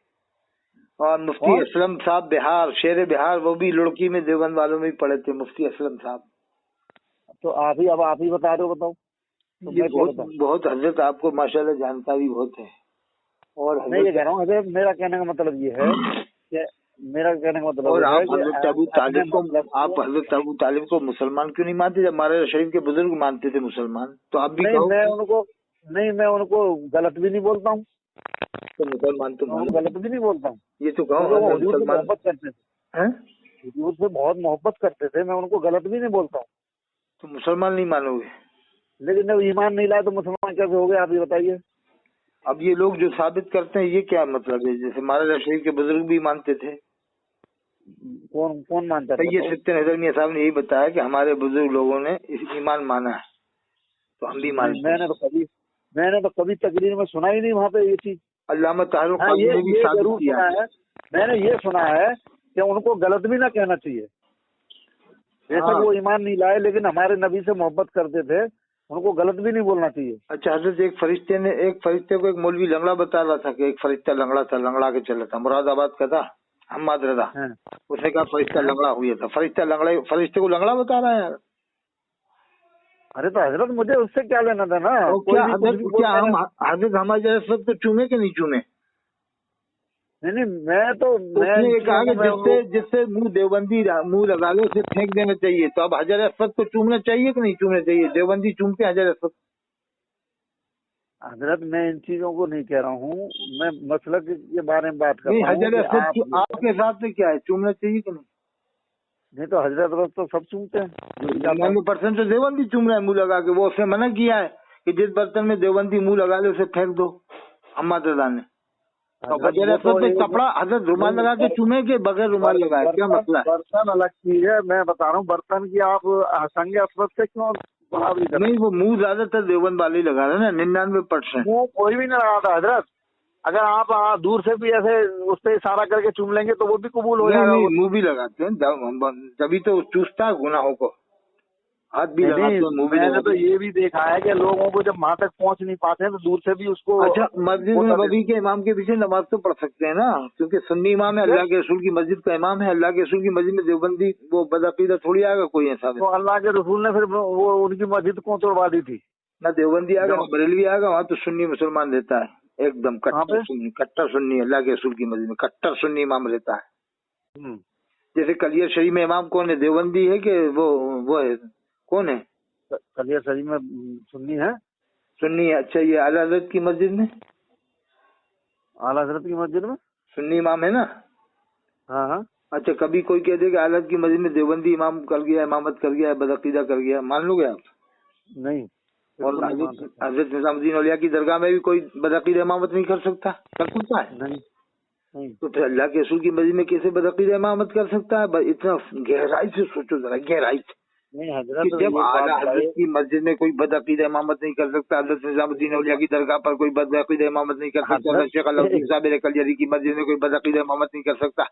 اور مفتی اسلم صاحب بہار, شیر بہار, وہ بھی لڑکی میں دیوبند والوں میں ہی پڑھے تھے, مفتی اسلم صاحب. تو آپ ہی بتا رہے ہو, بتاؤ. بہت حضرت آپ کو ماشاءاللہ جانکاری بہت ہے. اور میں یہ کہہ رہا ہوں حضرت, میرا کہنے کا مطلب یہ ہے کہ اور آپ حضرت ابو طالب کو, آپ حضرت ابو طالب کو مسلمان کیوں نہیں مانتے؟ جب ہمارے شریف کے بزرگ مانتے تھے مسلمان, تو آپ بھی کہو. میں ان کو غلط بھی نہیں بولتا ہوں. تو مسلمان تو غلط بھی نہیں بولتا ہوں. یہ تو کہو حضور سے محبت کرتے تھے, حضور سے بہت محبت کرتے تھے, میں ان کو غلط بھی نہیں بولتا ہوں. تو مسلمان نہیں مانو گے؟ لیکن جب ایمان نہیں لائے تو مسلمان کیسے ہو گئے آپ یہ بتائیے. اب یہ لوگ جو ثابت کرتے ہیں یہ کیا مطلب ہے؟ جیسے ہمارے شریف کے بزرگ بھی مانتے تھے. کون مانتا ہے؟ یہ ستر حضرت میاں صاحب نے یہی بتایا کہ ہمارے بزرگ لوگوں نے ایمان مانا ہے, تو ہم بھی مانتے ہیں. میں نے تو کبھی تقریر میں سنا ہی نہیں وہاں پہ یہ چیز. علامہ طاہر القادری نے بھی ثابت کیا ہے. میں نے یہ سنا ہے کہ ان کو غلط بھی نہ کہنا چاہیے. جیسے وہ ایمان نہیں لائے لیکن ہمارے نبی سے محبت کرتے تھے, ان کو غلط بھی نہیں بولنا چاہیے. اچھا حضرت, ایک فرشتے کو ایک مولوی لنگڑا بتا رہا تھا کہ ایک فرشتہ لنگڑا تھا, لنگڑا کے چلا تھا, مراد آباد کا تھا, حماد رضا. اس نے کہا فرشتہ لنگڑا ہوئی تھا. فرشتے کو لنگڑا بتا رہا ہے یار. ارے تو حضرت مجھے اس سے کیا لینا تھا نا. کیا ہم حضرت ہمارے جیسے تو چومے کہ نہیں چومے؟ نہیں, میں تو کہا کہ جس سے منہ دیوبندی منہ لگا لے اسے پھینک دینا چاہیے. تو اب حجر اسود کو چومنا چاہیے کہ نہیں چومنا چاہیے؟ دیوبندی چومتے حجر اسود. حضرت میں ان چیزوں کو نہیں کہہ رہا ہوں, میں مسلک کے بارے میں بات کر رہا ہوں. حجر اسود آپ کے حساب سے کیا ہے, چومنا چاہیے کہ نہیں؟ نہیں تو حضرت تو سب چومتے ہیں. 90% تو دیوبندی چوم رہا ہے منہ لگا کے. وہ اس نے منع کیا ہے کہ جس برتن میں دیوبندی منہ لگا لے اسے پھینک دو, حماد رضا نے. حجر اسود پہ کپڑا حضرت رومال لگا کے چومے کے بغیر رومال لگائے, کیا مسئلہ ہے؟ برتن الگ چیز ہے, میں بتا رہا ہوں برتن کی آپ سنگ اسود سے کیوں نہیں. وہ منہ زیادہ تر دیوبند والے ہی لگا رہے نا, 99%. منہ کوئی بھی نہیں لگا تھا حضرت. اگر آپ دور سے بھی ایسے اس پہ اشارہ کر کے چوم لیں گے تو وہ بھی قبول ہو جائے گا. منہ بھی لگاتے ہیں تبھی تو چوستا ہے گناہوں کو. ہاتھ بھی لگاتے ہیں, منہ بھی. میں نے تو یہ بھی دیکھا ہے کہ لوگوں کو جب وہاں تک پہنچ نہیں پاتے ہیں تو دور سے بھی اس کو. اچھا, مسجد نبوی کے امام کے پیچھے نماز تو پڑھ سکتے ہیں نا, کیونکہ سنی امام ہے, اللہ کے رسول کی مسجد کا امام ہے. اللہ کے رسول کی مسجد میں دیوبندی وہ بدعقیدہ تھوڑی آئے گا کوئی ایسا. تو اللہ کے رسول نے پھر وہ ان کی مسجد کو توڑوا دی تھی. نہ دیوبندی آئے گا نہ بریلوی آئے گا, وہاں تو سنی مسلمان رہتا ہے ایک دم کٹر سنی. اللہ کے رسول کی مسجد میں کٹر سنی امام رہتا ہے. جیسے کلیئر شریف میں امام کون ہے, دیوبندی ہے کہ وہ ہے, کون ہے؟ کلیئر شریف میں سنی ہے. سنی ہے. اچھا, یہ اعلیٰ حضرت کی مسجد میں, اعلیٰ حضرت کی مسجد میں سنی امام ہے نا. ہاں. اچھا, کبھی کوئی کہہ دے کہ اعلیٰ حضرت کی مسجد میں دیوبندی امام کر گیا, امامت کر گیا, بدعقیدہ کر گیا, مان لو گے آپ؟ نہیں. اور حضرت نظام الدین اولیاء کی درگاہ میں بھی کوئی بدعقیدہ امامت نہیں کر سکتا ہے؟ نہیں. تو پھر اللہ کے رسول کی مسجد میں کیسے بدعقیدہ امامت کر سکتا ہے؟ اتنا گہرائی سے سوچو ذرا, گہرائی سے. नहीं कि हजरत जब आला हजरत की मस्जिद में कोई बदअकीदा इमामत नहीं कर सकता, हजरत निजामुद्दीन औलिया की दरगाह पर कोई बदअकीदा इमामत नहीं कर सकता, हजरत शेख अलाउद्दीन साहब कलजरी की मस्जिद में कोई बदअकीदा इमामत नहीं कर सकता,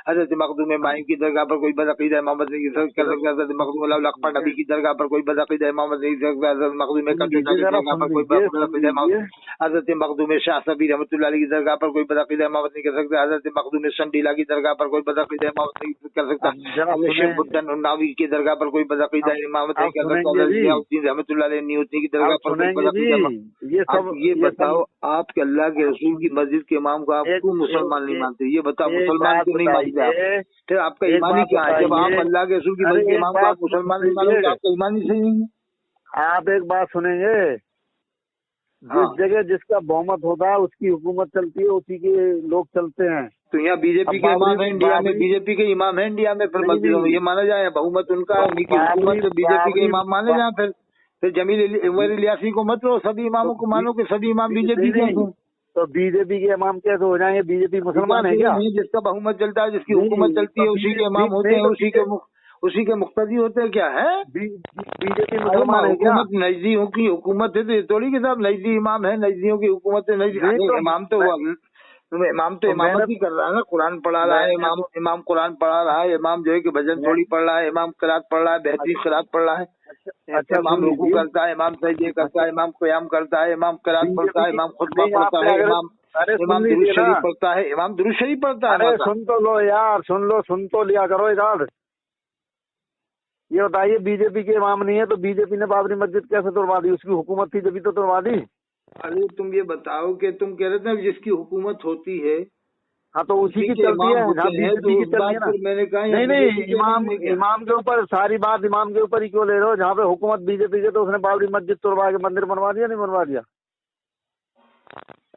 हजरत मखदूम माई की दरगाह पर कोई बदअकीदा इमामत नहीं कर सकता, हजरत मखदूम अकबर नबी की दरगाह पर कोई बदअकीदा इमामत नहीं कर सकता, हजरत मखदूम कलजरी की दरगाह पर कोई बदअकीदा इमामत, हजरत मखदूम शाह सबी रहमतुल्लाह अलैह की दरगाह पर कोई बदअकीदा इमामत नहीं कर सकता, हजरत मखदूम संडीला की दरगाह पर कोई बदअकीदा इमामत नहीं कर सकता, हजरत शेख बुद्दन नावी की दरगाह पर कोई बदअकीदा इमामत नहीं कर सकता, रहमतुल्लाह अलैह नियुति की दरगाह पर कोई बदअकीदा इमामत। ये बताओ आपके अल्लाह के रसूल की मस्जिद के इमाम को आप क्यों मुसलमान नहीं मानते? ये बताओ मुसलमान क्यों नहीं मानते आप? फिर आपका ईमान ही क्या है? जब आप अल्लाह के रसूल की मस्जिद के इमाम को आप मुसलमान नहीं मानोगे, आपका ईमान ही सही नहीं है। आप एक बात सुनेंगे, जिस जगह जिसका बहुमत होता है उसकी हुकूमत चलती है, उसी के लोग चलते हैं। तो यहाँ बीजेपी के इमाम है इंडिया में, बीजेपी के इमाम है इंडिया में, फिर मस्जिदों में ये माना जाए बहुमत उनका, उन्हीं की हुकूमत से बीजेपी के इमाम माने जाए। फिर जमील उमर इलियासी को मत लो, सभी इमामों को मानो कि सभी इमाम बीजेपी के हैं। तो बीजेपी के इमाम कैसे हो जाएंगे? बीजेपी मुसलमान है क्या? जिसका बहुमत चलता है, जिसकी हुकूमत चलती है, उसी के इमाम होते हैं, उसी के मुक्तदी होते हैं। क्या है बीजेपी मुसलमान है क्या? नजदियों की हुकूमत है तो ये थोड़ी के साहब नजदी इमाम है, नजदियों की हुकूमत है। इमाम तो इमामत ही कर रहा है ना, कुरान पढ़ा रहा है इमाम कुरान पढ़ा रहा है, इमाम जो है कि भजन थोड़ी पढ़ रहा है, इमाम क़िरात पढ़ रहा है, बेहतरीन क़िरात पढ़ रहा है। अच्छा, इमाम रुकू करता है, इमाम सजदे करता है, इमाम क़याम करता है, इमाम क़िरात पढ़ता है, इमाम खुतबा पढ़ता है, इमाम दुरूद शरीफ पढ़ता है, इमाम दुरूद शरीफ पढ़ता है। अरे सुन तो लो यार, सुन तो लिया करो यार। ये बताइए बीजेपी के इमाम नहीं है तो बीजेपी ने बाबरी मस्जिद कैसे तोड़वा दी? उसकी हुकूमत थी जब तो तोड़वा दी। अरे तुम ये बताओ कि तुम कह रहे थे जिसकी हुकूमत होती है, हाँ तो उसी की चलती है, बीजेपी की चलती है ना। मैंने कहा नहीं, इमाम के ऊपर सारी बात इमाम के ऊपर ही क्यों ले रहे हो? जहाँ पे हुकूमत बीजेपी के, तो उसने बाबरी मस्जिद तोड़वा के मंदिर बनवा दिया, नहीं बनवा दिया?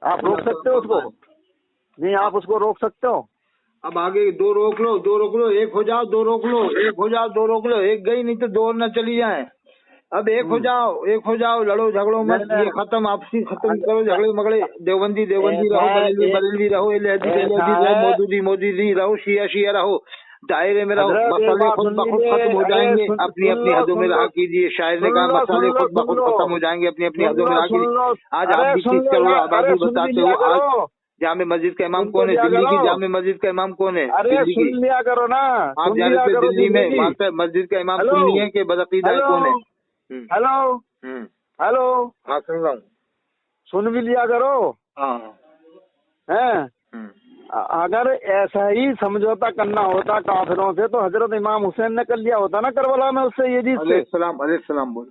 आप रोक सकते हो उसको? नहीं, आप उसको रोक सकते हो? अब आगे दो रोक लो, एक हो जाओ, दो रोक लो, एक हो जाओ, दो रोक लो, एक गई नहीं तो दो न चली जाए। अब एक हो जाओ, लड़ो झगड़ो मत, ये खत्म, आपसी खत्म करो झगड़े मगड़े। देवबंदी रहो, बरेलवी रहो, मौदूदी रहो, शिया रहो, दायरे में रहो, मसले खुद ब खुद खत्म हो जाएंगे। अपनी अपनी हदों में रहा कीजिए। शायर ने कहा मसले खुद ब खुद खत्म हो जाएंगे, अपनी अपनी हदों में रहा कीजिए। आज आप भी 30 करोड़ आबादी बताते हो, आज जामे मस्जिद का इमाम कौन है? दिल्ली की जामे मस्जिद का इमाम कौन है? अरे सुन लिया करो ना, आप जा रहे थे दिल्ली में, वहाँ पे मस्जिद का इमाम सुन्नी है कि बदअकीदा है, कौन है? हेलो, हाँ सुन रहा हूँ। सुन भी लिया करो। हाँ हैं, अगर ऐसा ही समझौता करना होता काफिरों से तो हजरत इमाम हुसैन ने कर लिया होता ना करबला में उससे, ये चीज से। अलैहिस्सलाम बोलो,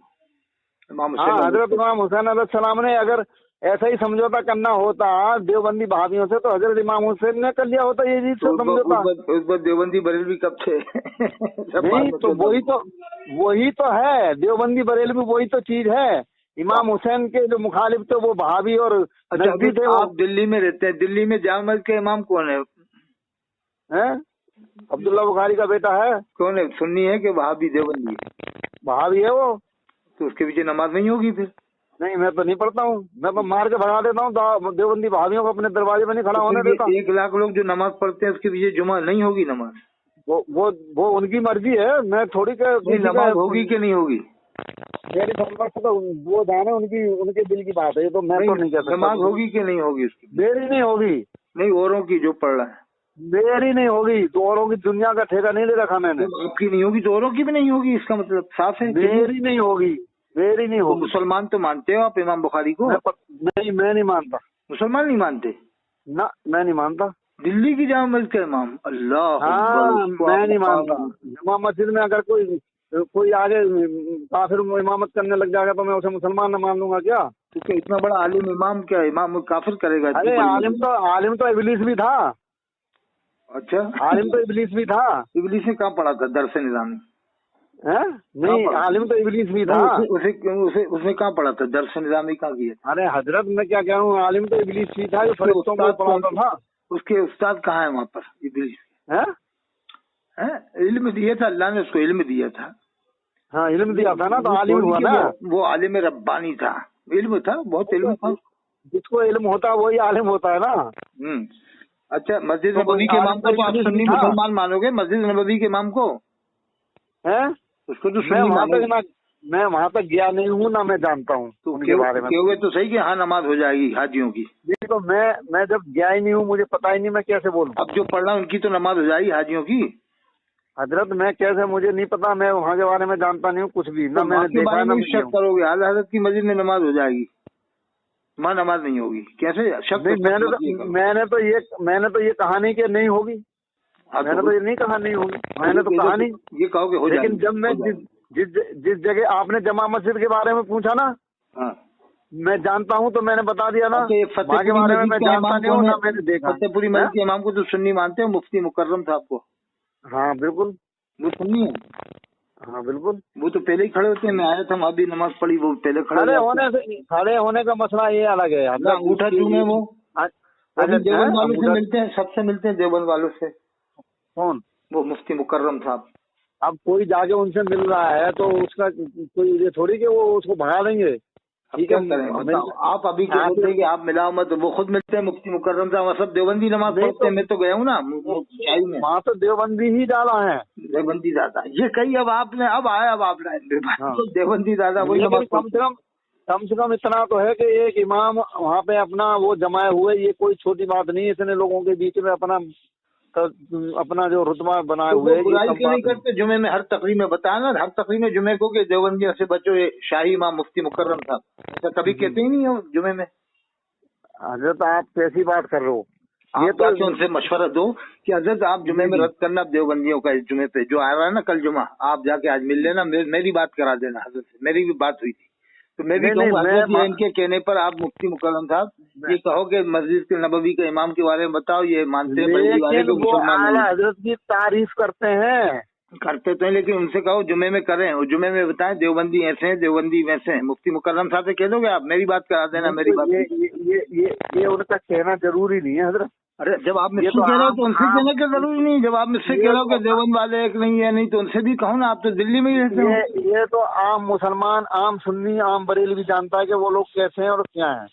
हाँ, हजरत इमाम हुसैन अलैहिस्सलाम ने अगर ऐसा ही समझौता करना होता देवबंदी भाभीयों से तो हजरत इमाम हुसैन ने कर लिया होता ये चीज से समझौता। उस बार देवबंदी बरेलवी कब थे? नहीं तो वही तो है, देवबंदी बरेलवी वही तो चीज है। इमाम हुसैन के जो मुखालिफ थे वो भाभी और नजदी थे। आप दिल्ली में रहते हैं, दिल्ली में जामा मस्जिद के इमाम कौन है? अब्दुल्ला बुखारी का बेटा है। कौन है? सुन्नी है कि भाभी? देवबंदी भाभी है वो। तो उसके पीछे नमाज नहीं होगी फिर? नहीं, मैं तो नहीं पढ़ता हूँ, मैं तो मार के भगा देता हूँ। देवबंदी भाभीियों को अपने दरवाजे में नहीं खड़ा होने देता। 1 लाख लोग जो नमाज पढ़ते हैं उसके पीछे जुमा नहीं होगी नमाज? वो उनकी मर्जी है, मैं थोड़ी नमाज होगी कि नहीं होगी? मेरी तो वो जाने उनके दिल की बात है, तो मैं तो नहीं कह सकता। नमाज होगी कि नहीं होगी उसकी? मेरी नहीं होगी। नहीं, औरों की जो पढ़ रहा है। मेरी नहीं होगी तो औरों की दुनिया का ठेका नहीं ले रखा मैंने। आपकी नहीं होगी तो औरों की भी नहीं होगी, इसका मतलब साफ है। मेरी नहीं होगी, मेरी नहीं होगी। मुसलमान तो मानते हो आप इमाम बुखारी को? नहीं, मैं नहीं मानता। मुसलमान नहीं मानते ना? मैं नहीं मानता। दिल्ली की जामा मस्जिद का इमाम? अल्लाह। हाँ, मैं नहीं मानता। जामा मस्जिद में अगर कोई आगे काफिर इमामत करने लग जाएगा तो मैं उसे मुसलमान न मान लूंगा क्या? क्योंकि इतना बड़ा आलिम इमाम क्या इमाम काफिर करेगा? अरे आलिम तो इबलीस भी था। अच्छा, आलिम तो इबलीस भी था। इबलीस ने कहाँ पढ़ा था? दरस निज़ामी है? नहीं, आलिम तो इबलीस भी था। उसने कहाँ पढ़ा था? दरस निज़ामी कहाँ किया? अरे हजरत मैं क्या कह रहा हूँ, आलिम तो इबलीस भी था, जो फरिश्तों को पढ़ाता था। उसके उस्ताद कहाँ है वहाँ पर? इबलीस है? इल्म दिया था, अल्लाह ने उसको इल्म दिया था। हाँ, इल्म दिया था ना, तो आलिम हुआ ना। वो आलिम रब्बानी था, इल्म था, बहुत इल्म था। जिसको इल्म होता है वही आलिम होता है ना। अच्छा, मस्जिद नबवी के इमाम को तो आप सुन्नी मुसलमान मानोगे? मस्जिद नबवी के इमाम को? है? उसको तो मैं वहाँ तक गया नहीं हूँ, ना मैं जानता हूँ तो उनके बारे में। कहोगे तो सही कि हाँ नमाज हो जाएगी हाजियों की। नहीं तो मैं जब गया ही नहीं हूँ, मुझे पता ही नहीं, मैं कैसे बोलूँ। अब जो पढ़ रहा है उनकी तो नमाज हो जाएगी हाजियों की। हजरत मैं कैसे, मुझे नहीं पता, मैं वहाँ के बारे में जानता नहीं हूँ कुछ भी, ना मैंने देखा ना मैं शक करोगे आला हजरत की मस्जिद में नमाज हो जाएगी, वहाँ नमाज नहीं होगी, कैसे शक? मैंने तो ये कहा नहीं कि नहीं होगी, मैंने तो ये नहीं कहा नहीं होगी, मैंने तो कहा नहीं, ये कहो कि हो जाएगी। लेकिन जब मैं जिस जगह आपने जमा मस्जिद के बारे में पूछा ना, मैं जानता हूँ तो मैंने बता दिया ना। वहाँ के बारे में मैं जानता नहीं हूँ, ना मैंने देखा। फतेहपुरी मस्जिद के इमाम को तो सुन्नी मानते हो, मुफ्ती मुकर्रम साहब को? हाँ बिल्कुल, वो सुन्नी है। हाँ बिल्कुल, वो तो पहले ही खड़े होते हैं, मैं आया था वहाँ भी नमाज पढ़ी, वो पहले खड़े होने का मसला ये अलग है। अंगूठा चूमे वो देवबंद वालों से मिलते हैं, सबसे मिलते हैं देवबंद वालों से। कौन? वो मुफ्ती मुकर्रम साहब। अब कोई जाके उनसे मिल रहा है तो उसका कोई ये थोड़ी कि वो उसको भगा देंगे। ठीक है, आप अभी क्या बोलते हैं कि आप मिलाओ मत, वो खुद मिलते हैं मुफ्ती मुकर्रम साहब, सब देवबंदी नमाज पढ़ते हैं। मैं तो गया हूँ ना वहाँ तो देवबंदी ही डाला है, देवबंदी दादा ये कही। अब आपने अब आया, अब आप देवबंदी दादा वही नमाज। कम से कम इतना तो है कि एक इमाम वहाँ पे अपना वो जमाए हुए, ये कोई छोटी बात नहीं है। इतने लोगों के बीच में अपना जो रुतबा बनाए हुए है। बुराई क्यों नहीं करते? जुमे में हर तकरीर में बताया ना, हर तकरीर में जुमे को कि देवबंदियों से बचो, ये शाही इमाम मुफ्ती मुकर्रम साहब ऐसा कभी कहते ही नहीं हो जुमे में। हजरत आप कैसी बात कर रहे हो? ये तो उनसे मशवरा दो कि हजरत आप जुमे में रद्द करना देवबंदियों का, इस जुमे पे जो आ रहा है ना कल जुमा, आप जाके आज मिल लेना, मेरी बात करा देना हजरत से। मेरी भी बात हुई थी तो मैं भी कहूँगा हजरत इनके कहने पर आप मुफ्ती मुकर्रम साहब ये कहो कि मस्जिद के नबवी के इमाम के बारे में बताओ, ये मानते हैं हजरत की तारीफ करते हैं, लेकिन उनसे कहो जुमे में करें, और जुमे में बताएं देवबंदी ऐसे हैं, देवबंदी वैसे हैं। मुफ्ती मुकर्रम साहब से कह दोगे आप? मेरी बात करा देना, मेरी बात। ये उनका कहना जरूरी नहीं है हजरत। अरे जब आप मुझसे कह रहे हो तो उनसे कहने का जरूरी नहीं। जब आप मुझसे कह रहे हो कि देवबंद वाले एक नहीं है, नहीं तो उनसे भी कहो ना, आप तो दिल्ली में ही रहते हो। ये तो आम मुसलमान, आम सुन्नी, आम बरेली भी जानता है कि वो लोग कैसे हैं और क्या हैं।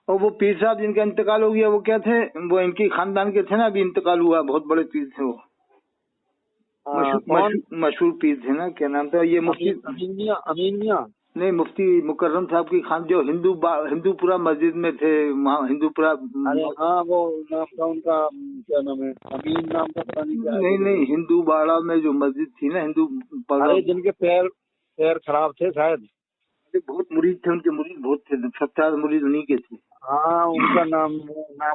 और वो पीर साहब जिनका इंतकाल हो गया, वो क्या थे? वो इनकी खानदान के थे ना, अभी इंतकाल हुआ, बहुत बड़े पीर थे वो, मशहूर पीर थे ना, क्या नाम था? ये मुफ्ती अमीन मियां नहीं, मुफ्ती मुकर्रम साहब की खान जो हिंदूपुरा मस्जिद में थे, वहाँ हिंदूपुरा। अरे हाँ, वो नाम था उनका, क्या नाम है, अमीन नाम का, पता नहीं क्या। नहीं हिंदू बाड़ा में जो मस्जिद थी ना, अरे जिनके पैर खराब थे शायद, बहुत मुरीद थे उनके, मुरीद बहुत थे, 70 मुरीद उन्हीं के थे। हाँ उनका नाम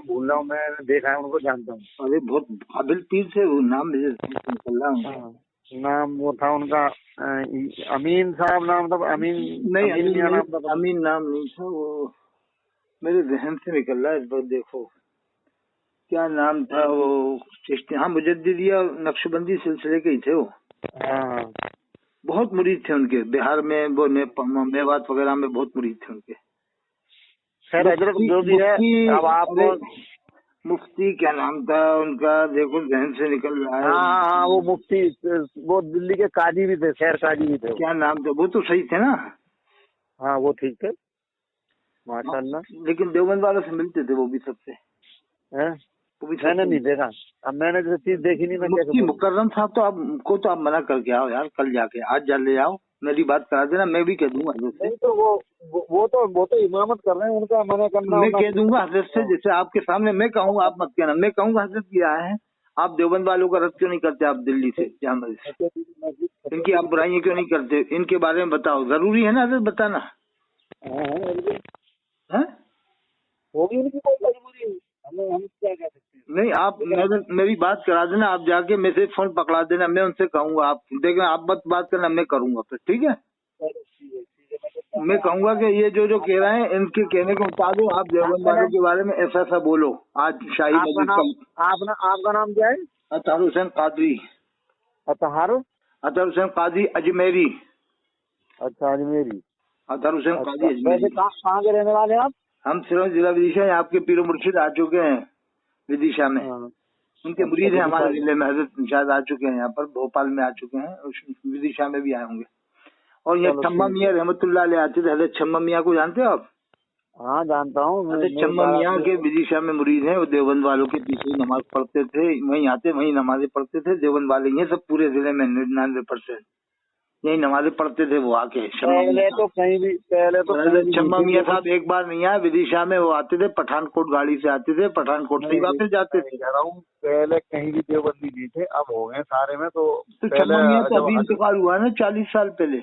भूल रहा हूँ, मैं देखा है उनको, जानता हूँ। अरे बहुत काबिल पीर थे वो, नाम निकल रहा। नाम वो था उनका अमीन साहब नाम था। अमीन नाम नहीं था वो, मेरे जहन से निकल रहा है इस बार। देखो क्या नाम था वो, हाँ मुजद्दिदिया नक्शबंदी सिलसिले के ही थे वो। हाँ बहुत मुरीद थे उनके, बिहार में वो मेवात वगैरह में बहुत मुरीद थे उनके। खैर हजरत जो भी है, अब आप मुफ्ती क्या नाम था उनका? देखो जहन से निकल रहा है। हाँ वो मुफ्ती, वो दिल्ली के काजी भी थे, खैर काजी भी थे। क्या नाम था? वो तो सही थे ना? हाँ वो ठीक थे माशाल्लाह, लेकिन देवबंद वालों से मिलते थे वो भी सबसे। मैंने नहीं देखा, अब मैंने जो चीज देखी नहीं, मैं मुफ्ती मुकर्रम साहब तो आपको तो आप मना करके आओ यार, कल जाके आज जा ले आओ, मेरी बात करा देना, मैं भी कह दूंगा हजरत से। नहीं तो वो तो इमामत कर रहे हैं, उनका मना करना मैं कह दूंगा हजरत से, जैसे आपके सामने मैं कहूँगा, आप मत कहना। मैं कहूँगा हजरत ये आए हैं, आप देवबंद वालों का रद्द क्यों नहीं करते? आप दिल्ली से जामा इनकी आप बुराइयां क्यों नहीं करते? इनके बारे में बताओ, जरूरी है ना हजरत बताना। होगी उनकी कोई मजबूरी, हम क्या कह सकते हैं? नहीं आप मेरी बात करा देना, आप जाके मेरे फोन पकड़ा देना, मैं उनसे कहूँगा। आप देखना, आप मत बात करना, मैं करूँगा फिर, ठीक है? मैं कहूँगा कि ये जो कह रहे हैं, इनके कहने के मुताबिक आप देवबंद वालों के बारे में ऐसा ऐसा बोलो। आज शाही मस्जिद आपका नाम क्या है? अतहर हुसैन कादरी। अतहर हुसैन कादरी अजमेरी। अच्छा अजमेरी, अतहर हुसैन कादरी अजमेरी। कहाँ के रहने वाले हैं आप? हम सिरोंज जिला विदिशा, आपके पीरो मुर्शिद आ चुके हैं विदिशा में, उनके मुरीद हैं हमारे जिले में। हजरत शायद आ चुके हैं यहाँ पर, भोपाल में आ चुके हैं, विदिशा में भी आए होंगे। और ये छम्मा मियाँ रहमतुल्लाह अलैह आते थे। हजरत छम्मा मियाँ को जानते हो आप? हाँ जानता हूँ। हजरत छम्मा मियाँ के विदिशा में मुरीद हैं, वो देवबंद वालों के पीछे नमाज पढ़ते थे, वहीं आते वहीं नमाजें पढ़ते थे। देवबंद वाले ये सब पूरे जिले में 99%। यही नमाजें पढ़ते थे वो आके। पहले तो शम्मा मियाँ साहब एक बार नहीं आए विदिशा में, वो आते थे पठानकोट, गाड़ी से आते थे, पठानकोट से ही वापस जाते थे। कह रहा हूँ पहले कहीं भी देवबंदी नहीं थे, अब हो गए सारे में। तो शम्मा मियाँ तो अभी इंतकाल हुआ ना 40 साल पहले।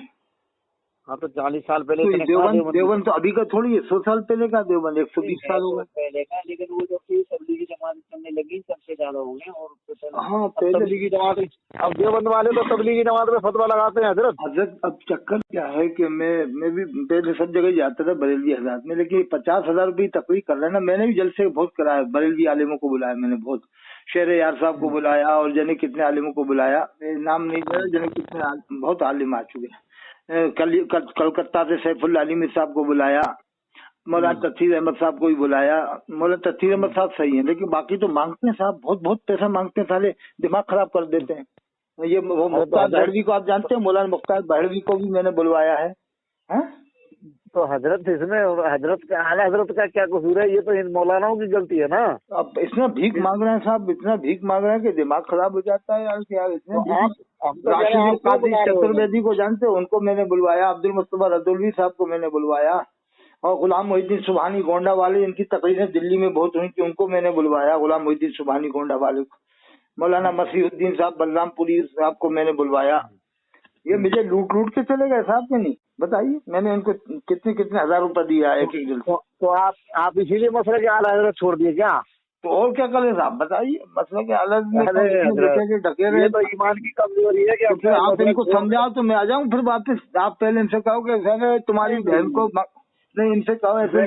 हाँ तो 40 साल पहले देवबंद तो अभी का थोड़ी है, 100 साल पहले का देवबंद, 120 साल हो गए पहले का। लेकिन वो जो तबलीगी जमात करने लगी सबसे ज्यादा हो गए। और हाँ पहले तबलीगी जमात, अब देवबंद वाले तो तबलीगी जमात में फतवा लगाते हैं हजरत। अब चक्कर क्या है कि मैं भी पहले सब जगह जाता था बरेलवी हजरात में, लेकिन 50,000 रुपये तकरीर कर रहे हैं ना। मैंने भी जलसे बहुत कराया, बरेलवी आलिमों को बुलाया मैंने, बहुत शेर यार साहब को बुलाया और जाने कितने आलिमों को बुलाया, नाम नहीं जाना, जाने कितने बहुत आलिम आ चुके हैं। कलकत्ता से सैफुल्लाह अली साहब को बुलाया, मौलाना तफसीर अहमद साहब को भी बुलाया। मौलाना तफसीर अहमद साहब सही है, लेकिन बाकी तो मांगते हैं साहब, बहुत बहुत पैसा मांगते हैं, साले दिमाग खराब कर देते हैं। ये वो मुख्तार बहड़वी को आप जानते हैं, मौलाना मुख्तार बहड़वी को भी मैंने बुलवाया है। तो हजरत इसमें हजरत का आला हजरत का क्या कसूर है? ये तो इन मौलानाओं की गलती है ना। अब इतना भीख मांग रहे हैं साहब, इतना भीख मांग रहे हैं कि दिमाग खराब हो जाता है यार। क्या चतुर्वेदी को जानते हो, उनको मैंने बुलवाया, अब्दुल मुस्तफा रदौलवी साहब को मैंने बुलवाया, और गुलाम मोहिद्दीन सुबहानी गोंडा वाले, इनकी तकरीरें दिल्ली में बहुत हुई थी, उनको मैंने बुलवाया, गुलाम मोहिद्दीन सुबहानी गोंडा वाले को। मौलाना मसीहुद्दीन साहब बलरामपुरी साहब को मैंने बुलवाया। ये मुझे लूट के चले गए साहब के नहीं, बताइए मैंने इनको कितने कितने हजार रुपए दिया है एक दिन। तो आप इसीलिए मसले के आला हजरत छोड़ दिए क्या? तो और क्या करें साहब, बताइए मसले के हालत में ढके रहे। तो ईमान की कमजोरी है कि फिर आप इनको समझाओ तो मैं आ जाऊँ फिर वापस। आप पहले इनसे कहो कि सर तुम्हारी बहन को नहीं, इनसे कहो ऐसे।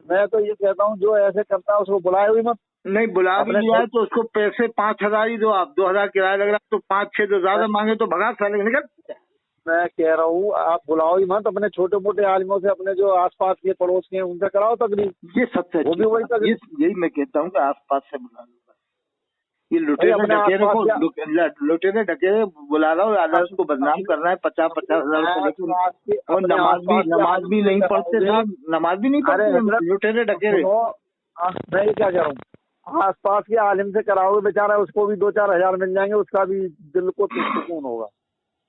मैं तो ये कहता हूँ जो ऐसे करता है उसको बुलाए हुई मत। नहीं बुला भी लिया है तो उसको पैसे 5,000 ही दो आप, 2,000 किराया लग रहा है, तो 5-6 तो ज्यादा मांगे तो भगा साले निकल। मैं कह रहा हूँ आप बुलाओ ही मत, अपने छोटे मोटे आलिमों से, अपने जो आसपास के पड़ोस के उनसे कराओ तकरीर। ये सबसे वो भी वही तकरीर, यही मैं कहता हूँ कि आसपास से बुला लो। ये लुटेरे डकेरे बुला रहा हूँ, अदालत को बदनाम करना है, 50,000 रुपए, और नमाज भी नहीं पढ़ते साहब, नमाज भी नहीं पढ़ते लुटेरे डकेरे। मैं ये क्या कह रहा हूँ, आसपास के आलिम से कराओगे, बेचारा उसको भी 2-4 हजार मिल जाएंगे, उसका भी दिल को सुकून होगा।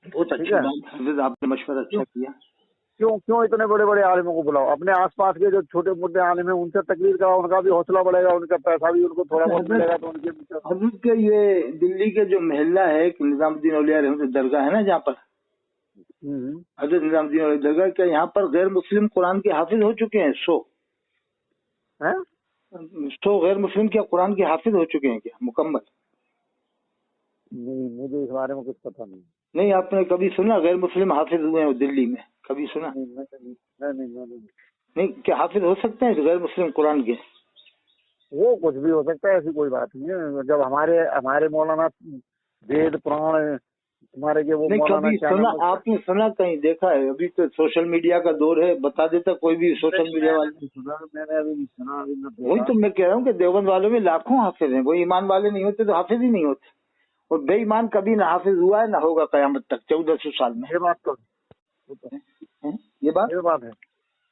बहुत अच्छा बात, आपने मशवरा अच्छा किया। क्यों इतने बड़े बड़े आलिमों को बुलाओ, अपने आसपास के जो छोटे मोटे आलिम हैं उनसे तकरीर कराओ, उनका भी हौसला बढ़ेगा, उनका पैसा भी उनको थोड़ा बहुत मिलेगा। तो उनके हजरत के ये दिल्ली के जो महल्ला है निजामुद्दीन औलिया रहमत दरगाह है ना, जहाँ पर हजरत निजामुद्दीन औलिया दरगाह, क्या यहाँ पर गैर मुस्लिम कुरान के हाफिज हो चुके हैं? 100 गैर मुस्लिम क्या कुरान के हाफिज हो चुके हैं क्या मुकम्मल? नहीं, मुझे इस बारे में कुछ पता नहीं आपने कभी सुना गैर मुस्लिम हाफिज हुए हैं दिल्ली में? कभी सुना? नहीं क्या हाफिज हो सकते हैं गैर मुस्लिम कुरान के? वो कुछ भी हो सकता है, ऐसी कोई बात नहीं है। जब हमारे मौलाना वेद पुराण हमारे के वो कभी सुना आपने? सुना कहीं देखा है? अभी तो सोशल मीडिया का दौर है, बता देता कोई भी सोशल मीडिया वाले। मैंने अभी नहीं सुना। वही तो मैं कह रहा हूँ कि देवबंद वालों में लाखों हाफिज हैं, वो ईमान वाले नहीं होते तो हाफिज ही नहीं होते, और बेईमान कभी ना हाफिज हुआ है ना होगा कयामत तक 1400 साल में। ये बात तो ये बात है।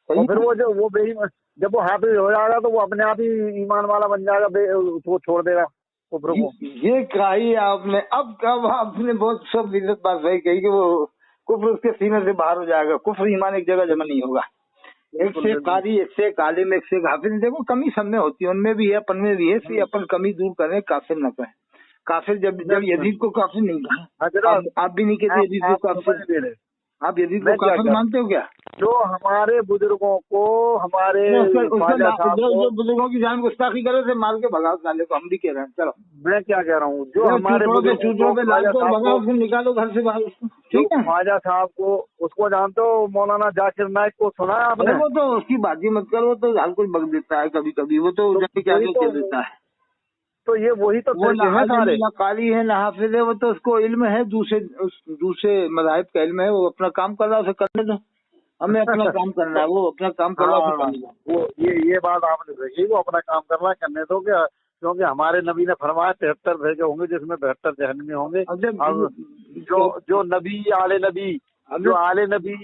तो फिर वो बेईमान जब वो हाफिज हो जाएगा तो वो अपने आप ही ईमान वाला बन जाएगा, उसको छोड़ देगा कुफ्र को। ये कही आपने, अब कब आपने बहुत सब इज्जत बात सही कही कि वो कुफ्र उसके सीने से बाहर हो जाएगा। कुफ्र ईमान एक जगह जमा नहीं होगा। एक से कारी, एक से कालिम, एक से हाफिज। देखो कमी सब में होती है, उनमें भी है, अपन में भी है, इसलिए अपन कमी दूर करें, काफिर न करें। काफिर जब यजीद को काफिर नहीं कहा, आप भी नहीं कहते यजीद को काफिर। आप यजीद को काफिर मानते हो क्या? जो हमारे बुजुर्गों को, हमारे जो बुजुर्गों की जान गुस्ताखी करे थे मार के भगाओ साले को, हम भी कह रहे हैं। चलो मैं क्या कह रहा हूँ, जो हमारे चूतों पे भगाओ, फिर निकालो घर से बाहर। ठीक है, ख्वाजा साहब को उसको जानते हो, मौलाना जाकिर नाइक को सुना है आपने? वो तो उसकी बाजी मत करो, तो हर कोई बग देता है कभी कभी, वो तो क्या कह देता है। तो ये वही तो वो ना काली है ना हाफिज है, वो तो उसको इल्म है, दूसरे मज़ाहिब का इल्म है, वो अपना काम कर रहा है, उसे करने दो। हमें अपना काम करना है, वो अपना काम कर रहा है। वो ये बात आपने देखी, वो अपना काम कर रहा है, करने दो क्या, क्योंकि हमारे नबी ने फरमाया 73 भेजे होंगे जिसमें 72 जहन्नमी होंगे। जो नबी आले नबी, जो आले नबी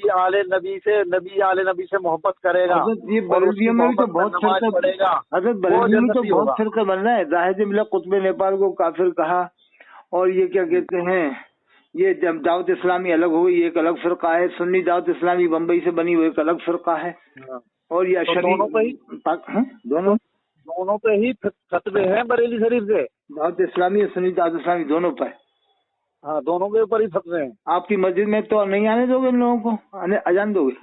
से मोहब्बत करेगा, ये बरेलियों में भी तो बहुत पड़ेगा। बरेलियों में तो बहुत फिरका बन रहा है। जाहिद मिला कुतुब नेपाल को काफिर कहा, और ये क्या कहते हैं, ये दावत इस्लामी अलग हो गई, एक अलग फिरका है। सुन्नी दावत इस्लामी बम्बई से बनी हुई एक अलग फिरका है। और ये तो दोनों पे ही दोनों पे ही फतवे हैं बरेली शरीफ से, दावत इस्लामी और सुन्नी दावत इस्लामी दोनों पर। हाँ, दोनों के ऊपर ही फतवे हैं। आपकी मस्जिद में तो नहीं आने दोगे इन लोगों को, अजान दोगे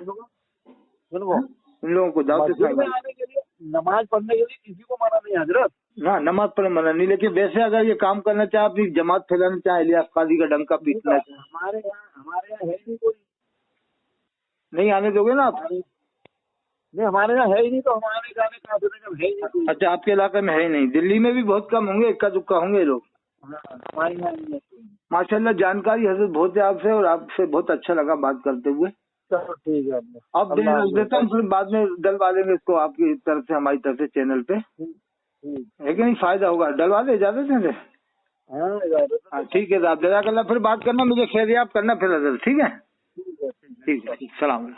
इन लोगों को दावत इस्लामी आने के लिए, नमाज पढ़ने के लिए किसी को मना नहीं हजरत। ना नमाज पढ़ने मना नहीं, लेकिन वैसे अगर ये काम करना चाहे, अपनी जमात फैलाना चाहे, इलियास काजी का डंका पीटना चाहे, हमारे यहाँ है नहीं कोई, नहीं आने दोगे ना आप? नहीं, हमारे यहाँ है ही नहीं, तो हमारे जाने कहाँ से जब है ही नहीं कोई। अच्छा, आपके इलाके में है ही नहीं। दिल्ली में भी बहुत कम होंगे, इक्का दुक्का होंगे लोग। हमारे यहाँ नहीं है कोई। माशाल्लाह, जानकारी हजरत बहुत है आपसे, और आपसे बहुत अच्छा लगा बात करते हुए। चलो ठीक है, अब देता हूँ, फिर बाद में डलवा देंगे इसको आपकी तरफ से, हमारी तरफ से चैनल पे, है कि नहीं? फायदा होगा, डलवा दे, इजाजत है? हाँ ठीक है साहब, जज़ाकल्लाह। फिर बात करना, मुझे खैरियात करना फिर हजरत, ठीक है? ठीक है, सलाम।